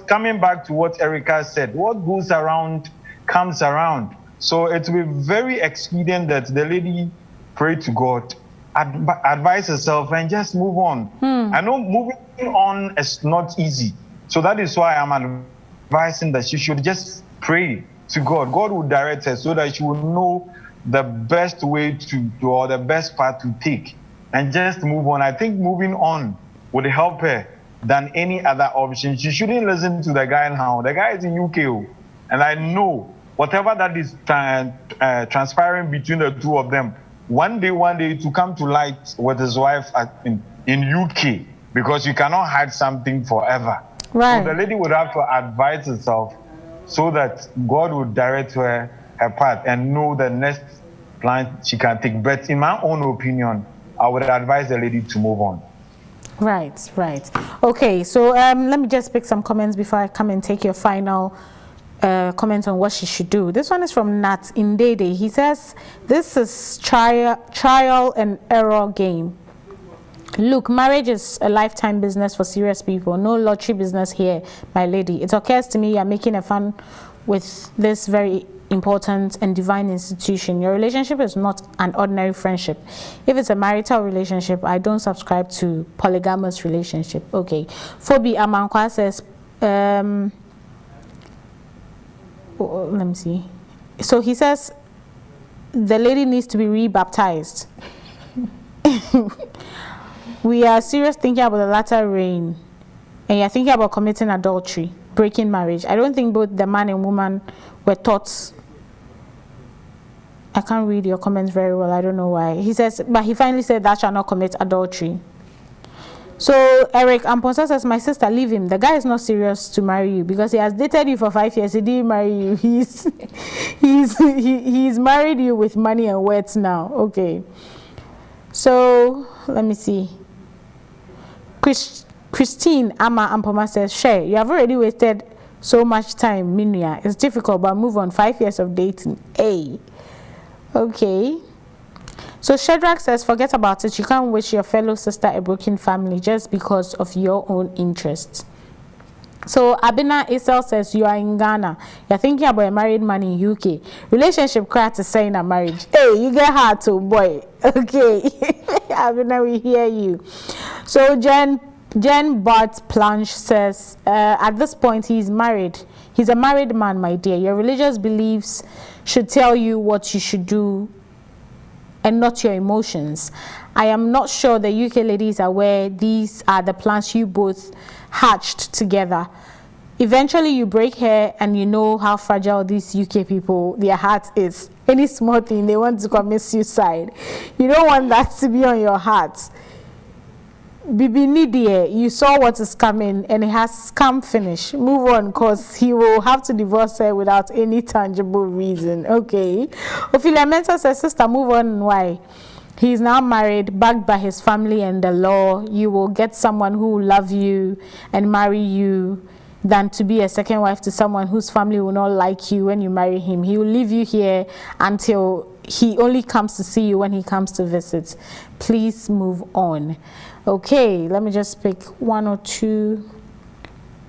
coming back to what Erica said, what goes around comes around. So it will be very expedient that the lady pray to God, advise herself, and just move on. I know moving on is not easy. So that is why I'm advising that she should just pray to God. God will direct her so that she will know the best way to do or the best path to take and just move on. I think moving on would help her than any other option. She shouldn't listen to the guy now. The guy is in UK, and I know whatever that is transpiring between the two of them, one day to come to light with his wife in UK, because you cannot hide something forever. Right. So the lady would have to advise herself so that God would direct her path and know the next plan she can take. But in my own opinion, I would advise the lady to move on. Right. Okay, so let me just pick some comments before I come and take your final comment on what she should do. This one is from Nat Indede. He says, this is trial and error game. Look, marriage is a lifetime business for serious people. No lottery business here, my lady. It occurs to me you are making a fun with this very important and divine institution. Your relationship is not an ordinary friendship. If it's a marital relationship, I don't subscribe to polygamous relationship. Okay. Phoebe Amankwa says, let me see. So he says the lady needs to be rebaptized. We are serious thinking about the latter rain, and you're thinking about committing adultery, breaking marriage. I don't think both the man and woman were taught. I can't read your comments very well. I don't know why. He says, but he finally said that shall not commit adultery. So Eric Amponsa says, my sister, leave him. The guy is not serious to marry you because he has dated you for 5 years. He didn't marry you. He's married you with money and words now. Okay. So let me see. Christine Ama Ampoma says, Shay, you have already wasted so much time, Minya. It's difficult, but move on. 5 years of dating. Hey. Okay. So Shadrach says, forget about it. You can't wish your fellow sister a broken family just because of your own interests. So Abina Isel says you are in Ghana. You're thinking about a married man in UK. Relationship crack is saying a marriage. Hey, you get hard to boy. Okay. Abina, we hear you. So Jen Bart Planche says, at this point he's married. He's a married man, my dear. Your religious beliefs should tell you what you should do and not your emotions. I am not sure the UK ladies are aware these are the plans you both hatched together. Eventually you break hair and you know how fragile these UK people, their heart is. Any small thing, they want to commit suicide. You don't want that to be on your heart. Bibi Nidia, you saw what is coming and it has come finish. Move on, because he will have to divorce her without any tangible reason. Okay. Ophelia Mensa says, sister, move on. Why? He is now married, backed by his family and the law. You will get someone who will love you and marry you than to be a second wife to someone whose family will not like you when you marry him. He will leave you here until he only comes to see you when he comes to visit. Please move on. Okay, let me just pick one or two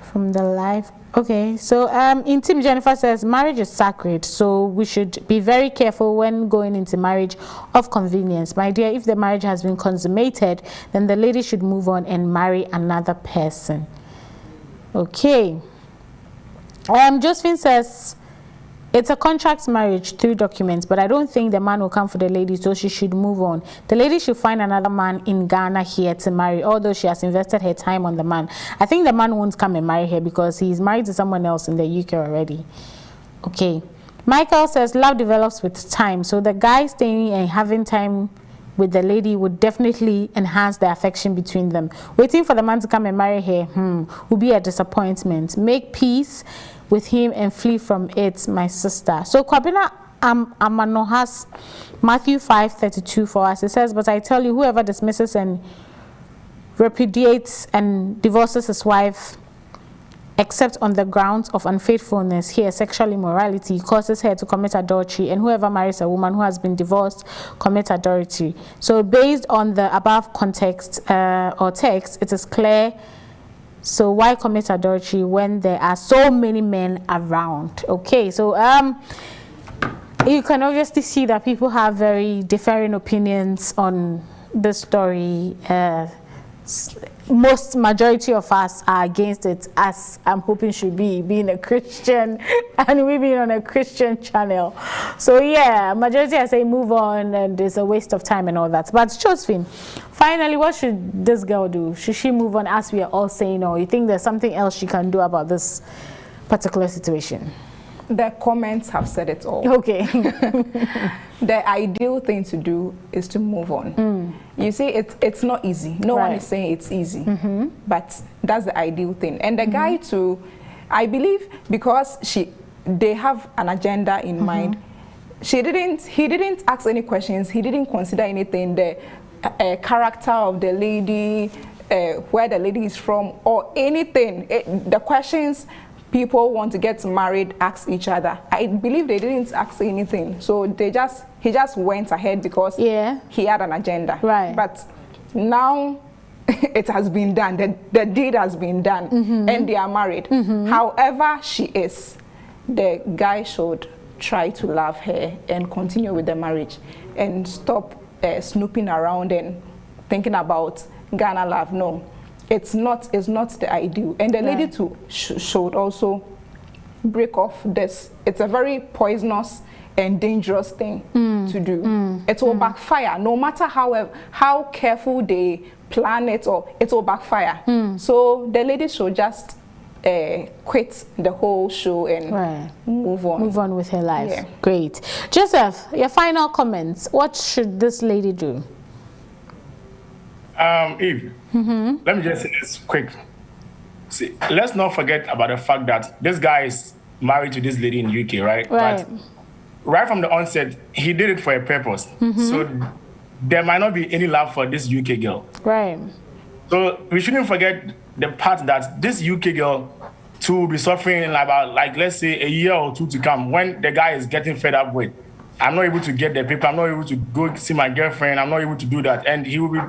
from the live. Okay, so Intim Jennifer says marriage is sacred, so we should be very careful when going into marriage of convenience. My dear, if the marriage has been consummated, then the lady should move on and marry another person. Okay. Josephine says it's a contract marriage through documents, but I don't think the man will come for the lady, so she should move on. The lady should find another man in Ghana here to marry, although she has invested her time on the man. I think the man won't come and marry her because he's married to someone else in the UK already. Okay. Michael says love develops with time, so the guy staying and having time with the lady would definitely enhance the affection between them. Waiting for the man to come and marry her will be a disappointment. Make peace with him and flee from it, my sister. So Kwabena Amano has Matthew 5:32 for us. It says, but I tell you, whoever dismisses and repudiates and divorces his wife except on the grounds of unfaithfulness, here sexual immorality, causes her to commit adultery, and whoever marries a woman who has been divorced commits adultery. So based on the above context or text, it is clear. So why commit adultery when there are so many men around? Okay, so you can obviously see that people have very differing opinions on this story. Majority of us are against it, as I'm hoping should be, being a Christian and we being on a Christian channel. So yeah, majority are saying move on and it's a waste of time and all that. But Josephine, finally, what should this girl do? Should she move on, as we are all saying, or you think there's something else she can do about this particular situation? The comments have said it all. Okay. The ideal thing to do is to move on. You see, it's not easy. No one is saying it's easy, but that's the ideal thing. And the guy too, I believe, because they have an agenda in mind. He didn't ask any questions. He didn't consider anything. The character of the lady, where the lady is from, or anything. The questions people want to get married ask each other. I believe they didn't ask anything, so he just went ahead because he had an agenda. Right. But now it has been done. The deed has been done, and they are married. However she is, the guy should try to love her and continue with the marriage and stop snooping around and thinking about Ghana love. No. It's not the ideal, and the lady too should also break off this. It's a very poisonous and dangerous thing to do. It will backfire, no matter how careful they plan it, or it will backfire. So the lady should just quit the whole show and move on. Move on with her life. Yeah. Great. Joseph, your final comments. What should this lady do? Eve, let me just say this quick. See, let's not forget about the fact that this guy is married to this lady in UK, right? But right from the onset, he did it for a purpose. So there might not be any love for this UK girl. Right. So we shouldn't forget the part that this UK girl too will be suffering in about, like, let's say a year or two to come, when the guy is getting fed up with, I'm not able to get the paper, I'm not able to go see my girlfriend, I'm not able to do that. And he will be,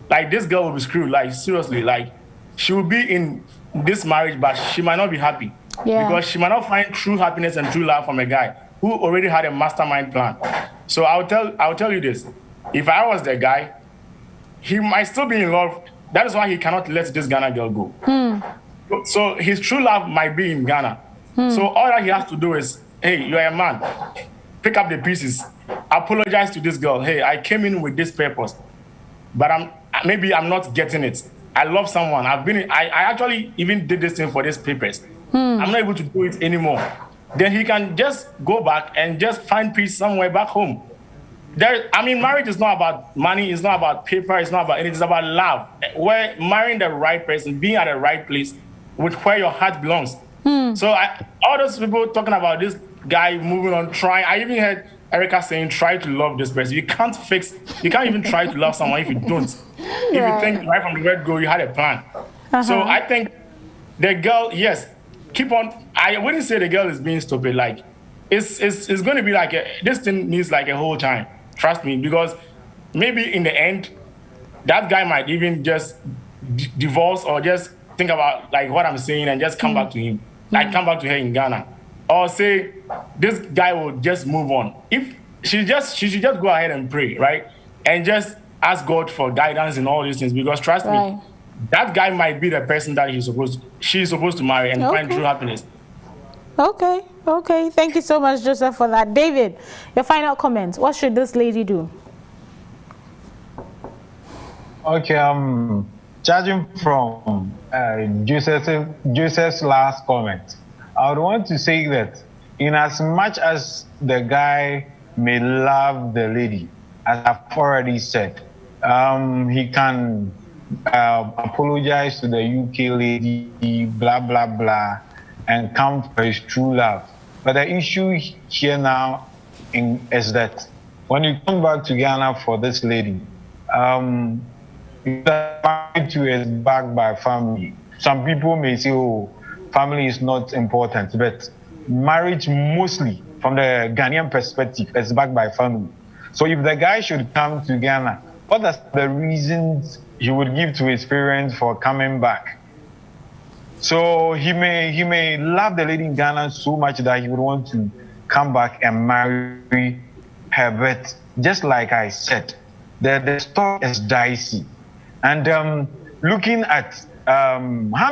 like, this girl will be screwed, like, seriously, like, she will be in this marriage, but she might not be happy. Yeah. Because she might not find true happiness and true love from a guy who already had a mastermind plan. So I'll tell you this. If I was the guy, he might still be in love. That is why he cannot let this Ghana girl go. So his true love might be in Ghana. So all that he has to do is, hey, you're a man. Pick up the pieces. Apologize to this girl. Hey, I came in with this purpose, but maybe I'm not getting it. I love someone. I actually even did this thing for these papers. I'm not able to do it anymore. Then he can just go back and just find peace somewhere back home. Marriage is not about money. It's not about paper. It's not about anything. It's about love. Where marrying the right person, being at the right place, with where your heart belongs. So all those people talking about this guy moving on, trying. I even heard Erica saying, try to love this person. You can't even try to love someone if you don't. If you think right from the word go, you had a plan. So I think the girl, yes, keep on. I wouldn't say the girl is being stupid. Like, it's going to be like, this thing needs like a whole time. Trust me, because maybe in the end, that guy might even just divorce or just think about like what I'm saying and just come back to him. Like come back to her in Ghana. Or say this guy will just move on. If she should just go ahead and pray, right? And just ask God for guidance in all these things. Because trust me, that guy might be the person that she's supposed to marry and find true happiness. Okay. Thank you so much, Joseph, for that. David, your final comment. What should this lady do? Okay, judging from Joseph's last comment, I would want to say that in as much as the guy may love the lady, as I've already said, he can apologize to the UK lady, blah, blah, blah, and come for his true love. But the issue here now is that when you come back to Ghana for this lady, married to is backed by family. Some people may say, oh, family is not important, but marriage mostly, from the Ghanaian perspective, is backed by family. So if the guy should come to Ghana, what are the reasons he would give to his parents for coming back? So he may love the lady in Ghana so much that he would want to come back and marry her. But just like I said, the story is dicey. And looking at how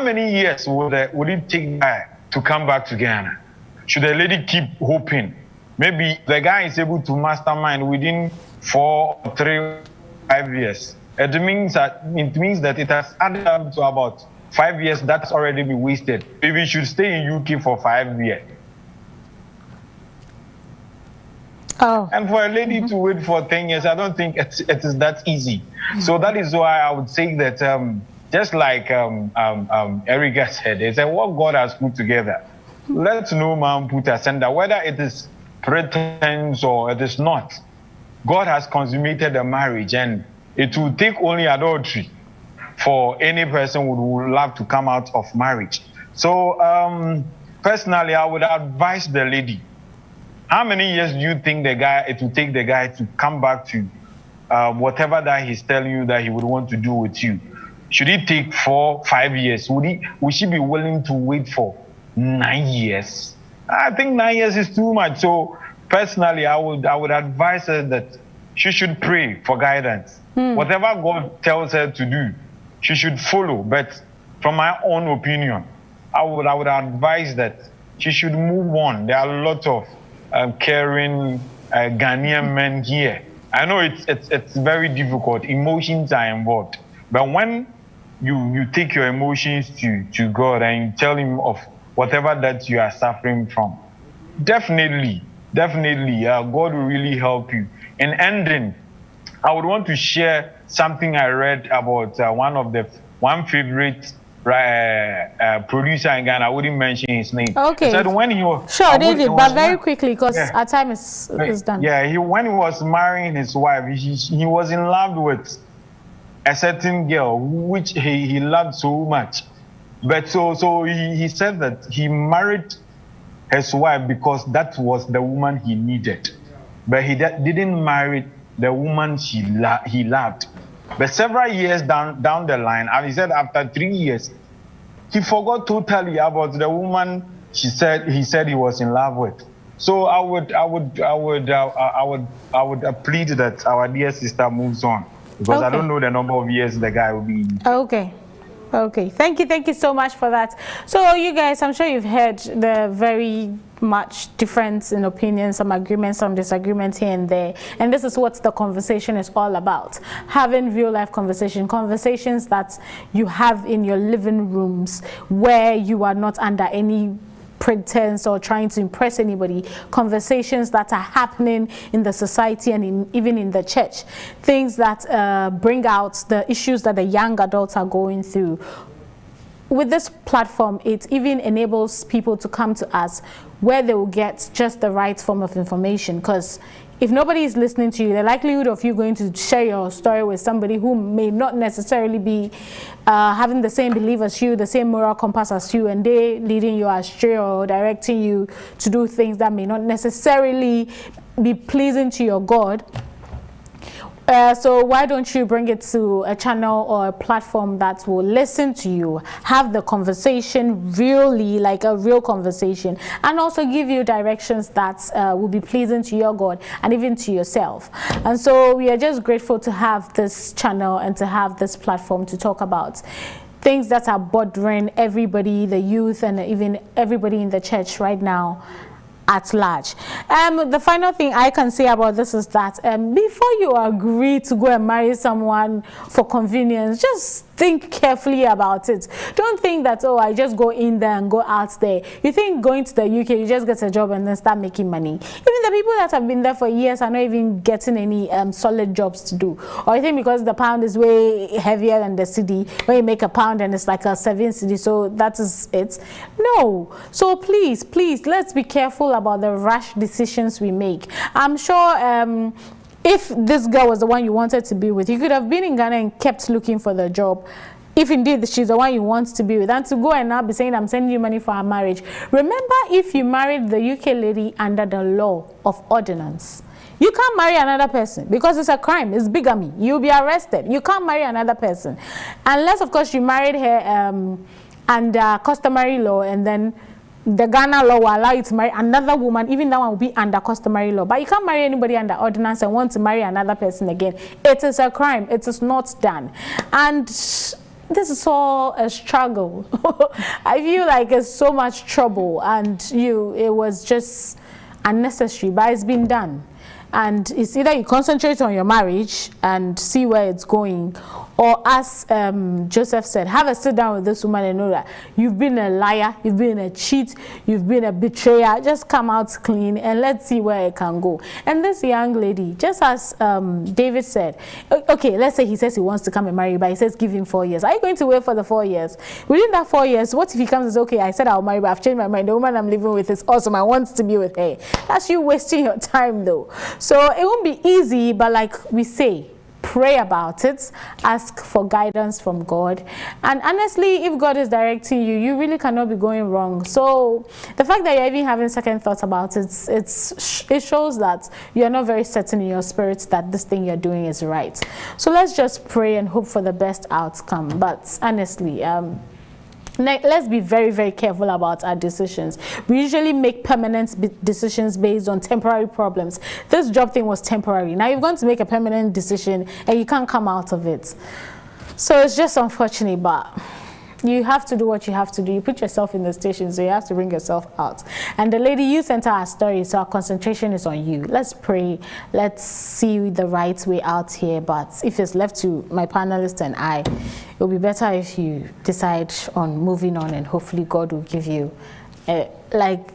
many years would it take to come back to Ghana? Should the lady keep hoping? Maybe the guy is able to mastermind within 4, 3, 5 years. It means that it has added up to about 5 years. That's already been wasted. Maybe you should stay in UK for 5 years. And for a lady to wait for 10 years, I don't think it is that easy. So that is why I would say that just like Erica said, it's what God has put together. Let no man put asunder, whether it is pretense or it is not. God has consummated a marriage, and it will take only adultery for any person who would love to come out of marriage. So personally, I would advise the lady, how many years do you think it will take the guy to come back to whatever that he's telling you that he would want to do with you? Should it take 4, 5 years? Would she be willing to wait for 9 years? I think 9 years is too much. So personally, I would advise her that she should pray for guidance. Whatever God tells her to do, she should follow. But from my own opinion, I would advise that she should move on. There are a lot of caring Ghanaian men here. I know it's very difficult. Emotions are involved. But when you take your emotions to God and you tell him of whatever that you are suffering from, definitely, God will really help you. In ending, I would want to share something I read about one favorite producer in Ghana. I wouldn't mention his name. Okay. He said when he was David, but very quickly because our time is done. Yeah, when he was marrying his wife, he was in love with a certain girl which he loved so much. But so he said that he married his wife because that was the woman he needed. But he didn't marry the woman he loved. But several years down the line, and he said after 3 years, he forgot totally about the woman he said he was in love with. So I would plead that our dear sister moves on, because I don't know the number of years the guy will be. Okay. Okay, thank you so much for that. So you guys, I'm sure you've heard the very much difference in opinions, some agreements, some disagreements here and there, and this is what the conversation is all about. Having real life conversations that you have in your living rooms, where you are not under any pretense or trying to impress anybody. Conversations that are happening in the society and even in the church. Things that bring out the issues that the young adults are going through. With this platform, it even enables people to come to us where they will get just the right form of information, because if nobody is listening to you, the likelihood of you going to share your story with somebody who may not necessarily be having the same belief as you, the same moral compass as you, and they leading you astray or directing you to do things that may not necessarily be pleasing to your God. So why don't you bring it to a channel or a platform that will listen to you, have the conversation really like a real conversation, and also give you directions that will be pleasing to your God and even to yourself. And so we are just grateful to have this channel and to have this platform to talk about things that are bothering everybody, the youth and even everybody in the church right now at large. The final thing I can say about this is that before you agree to go and marry someone for convenience, just think carefully about it. Don't think that, oh, I just go in there and go out there. You think going to the UK, you just get a job and then start making money. Even the people that have been there for years are not even getting any solid jobs to do. Or you think because the pound is way heavier than the cedi, when you make a pound and it's like a 7 cedi, so that is it. No. So please, let's be careful about the rash decisions we make. I'm sure if this girl was the one you wanted to be with, you could have been in Ghana and kept looking for the job. If indeed she's the one you want to be with, and to go and now be saying, I'm sending you money for our marriage. Remember, if you married the UK lady under the law of ordinance, you can't marry another person because it's a crime, it's bigamy. You'll be arrested. You can't marry another person. Unless, of course, you married her under customary law, and then the Ghana law will allow you to marry another woman, even that one will be under customary law. But you can't marry anybody under ordinance and want to marry another person again. It is a crime. It is not done. And this is all a struggle. I feel like it's so much trouble, and it was just unnecessary, but it's been done. And it's either you concentrate on your marriage and see where it's going, or as Joseph said, have a sit down with this woman and know that you've been a liar, you've been a cheat, you've been a betrayer. Just come out clean and let's see where it can go. And this young lady, just as David said, okay, let's say he says he wants to come and marry you, but he says give him 4 years. Are you going to wait for the 4 years? Within that 4 years, what if he comes and says, okay, I said I'll marry, but I've changed my mind. The woman I'm living with is awesome. I want to be with her. That's you wasting your time though. So it won't be easy, but like we say, pray about it, ask for guidance from God, and honestly, if God is directing you, you really cannot be going wrong. So the fact that you're even having second thoughts about it, it shows that you're not very certain in your spirit that this thing you're doing is right. So let's just pray and hope for the best outcome. But honestly, let's be very, very careful about our decisions. We usually make permanent decisions based on temporary problems. This job thing was temporary. Now you're going to make a permanent decision and you can't come out of it. So it's just unfortunate, but you have to do what you have to do. You put yourself in the station, so you have to bring yourself out. And the lady, you sent her our story, so our concentration is on you. Let's pray. Let's see the right way out here. But if it's left to my panelists and I, it will be better if you decide on moving on, and hopefully God will give you, like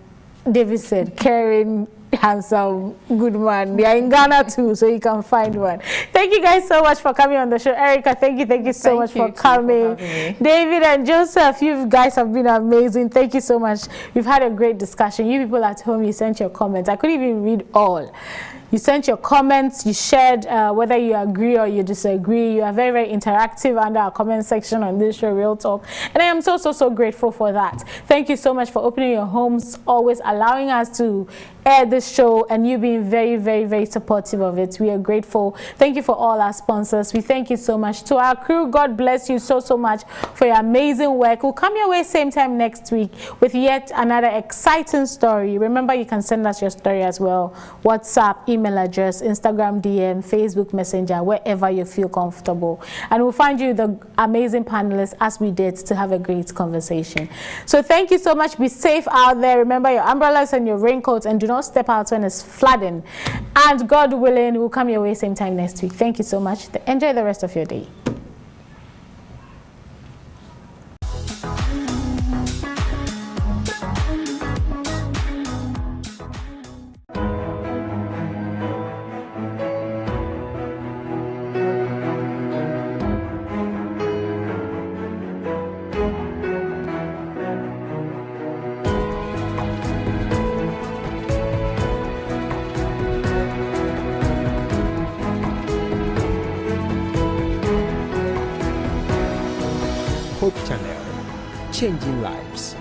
David said, caring, handsome, good man. They are in Ghana too, so you can find one. Thank you guys so much for coming on the show. Erica, thank you so much for coming. David and Joseph, you guys have been amazing. Thank you so much. We've had a great discussion. You people at home, you sent your comments. I couldn't even read all. You sent your comments, you shared whether you agree or you disagree. You are very, very interactive under our comment section on this show, Real Talk. And I am so, so, so grateful for that. Thank you so much for opening your homes, always allowing us to air this show, and you being very, very, very supportive of it. We are grateful. Thank you for all our sponsors. We thank you so much. To our crew, God bless you so, so much for your amazing work. We'll come your way same time next week with yet another exciting story. Remember, you can send us your story as well. WhatsApp, email address, Instagram DM, Facebook Messenger, wherever you feel comfortable. And we'll find you the amazing panelists as we did to have a great conversation. So thank you so much. Be safe out there. Remember your umbrellas and your raincoats, and do not step out when it's flooding. And God willing, we'll come your way same time next week. Thank you so much. Enjoy the rest of your day. Hope Channel, changing lives.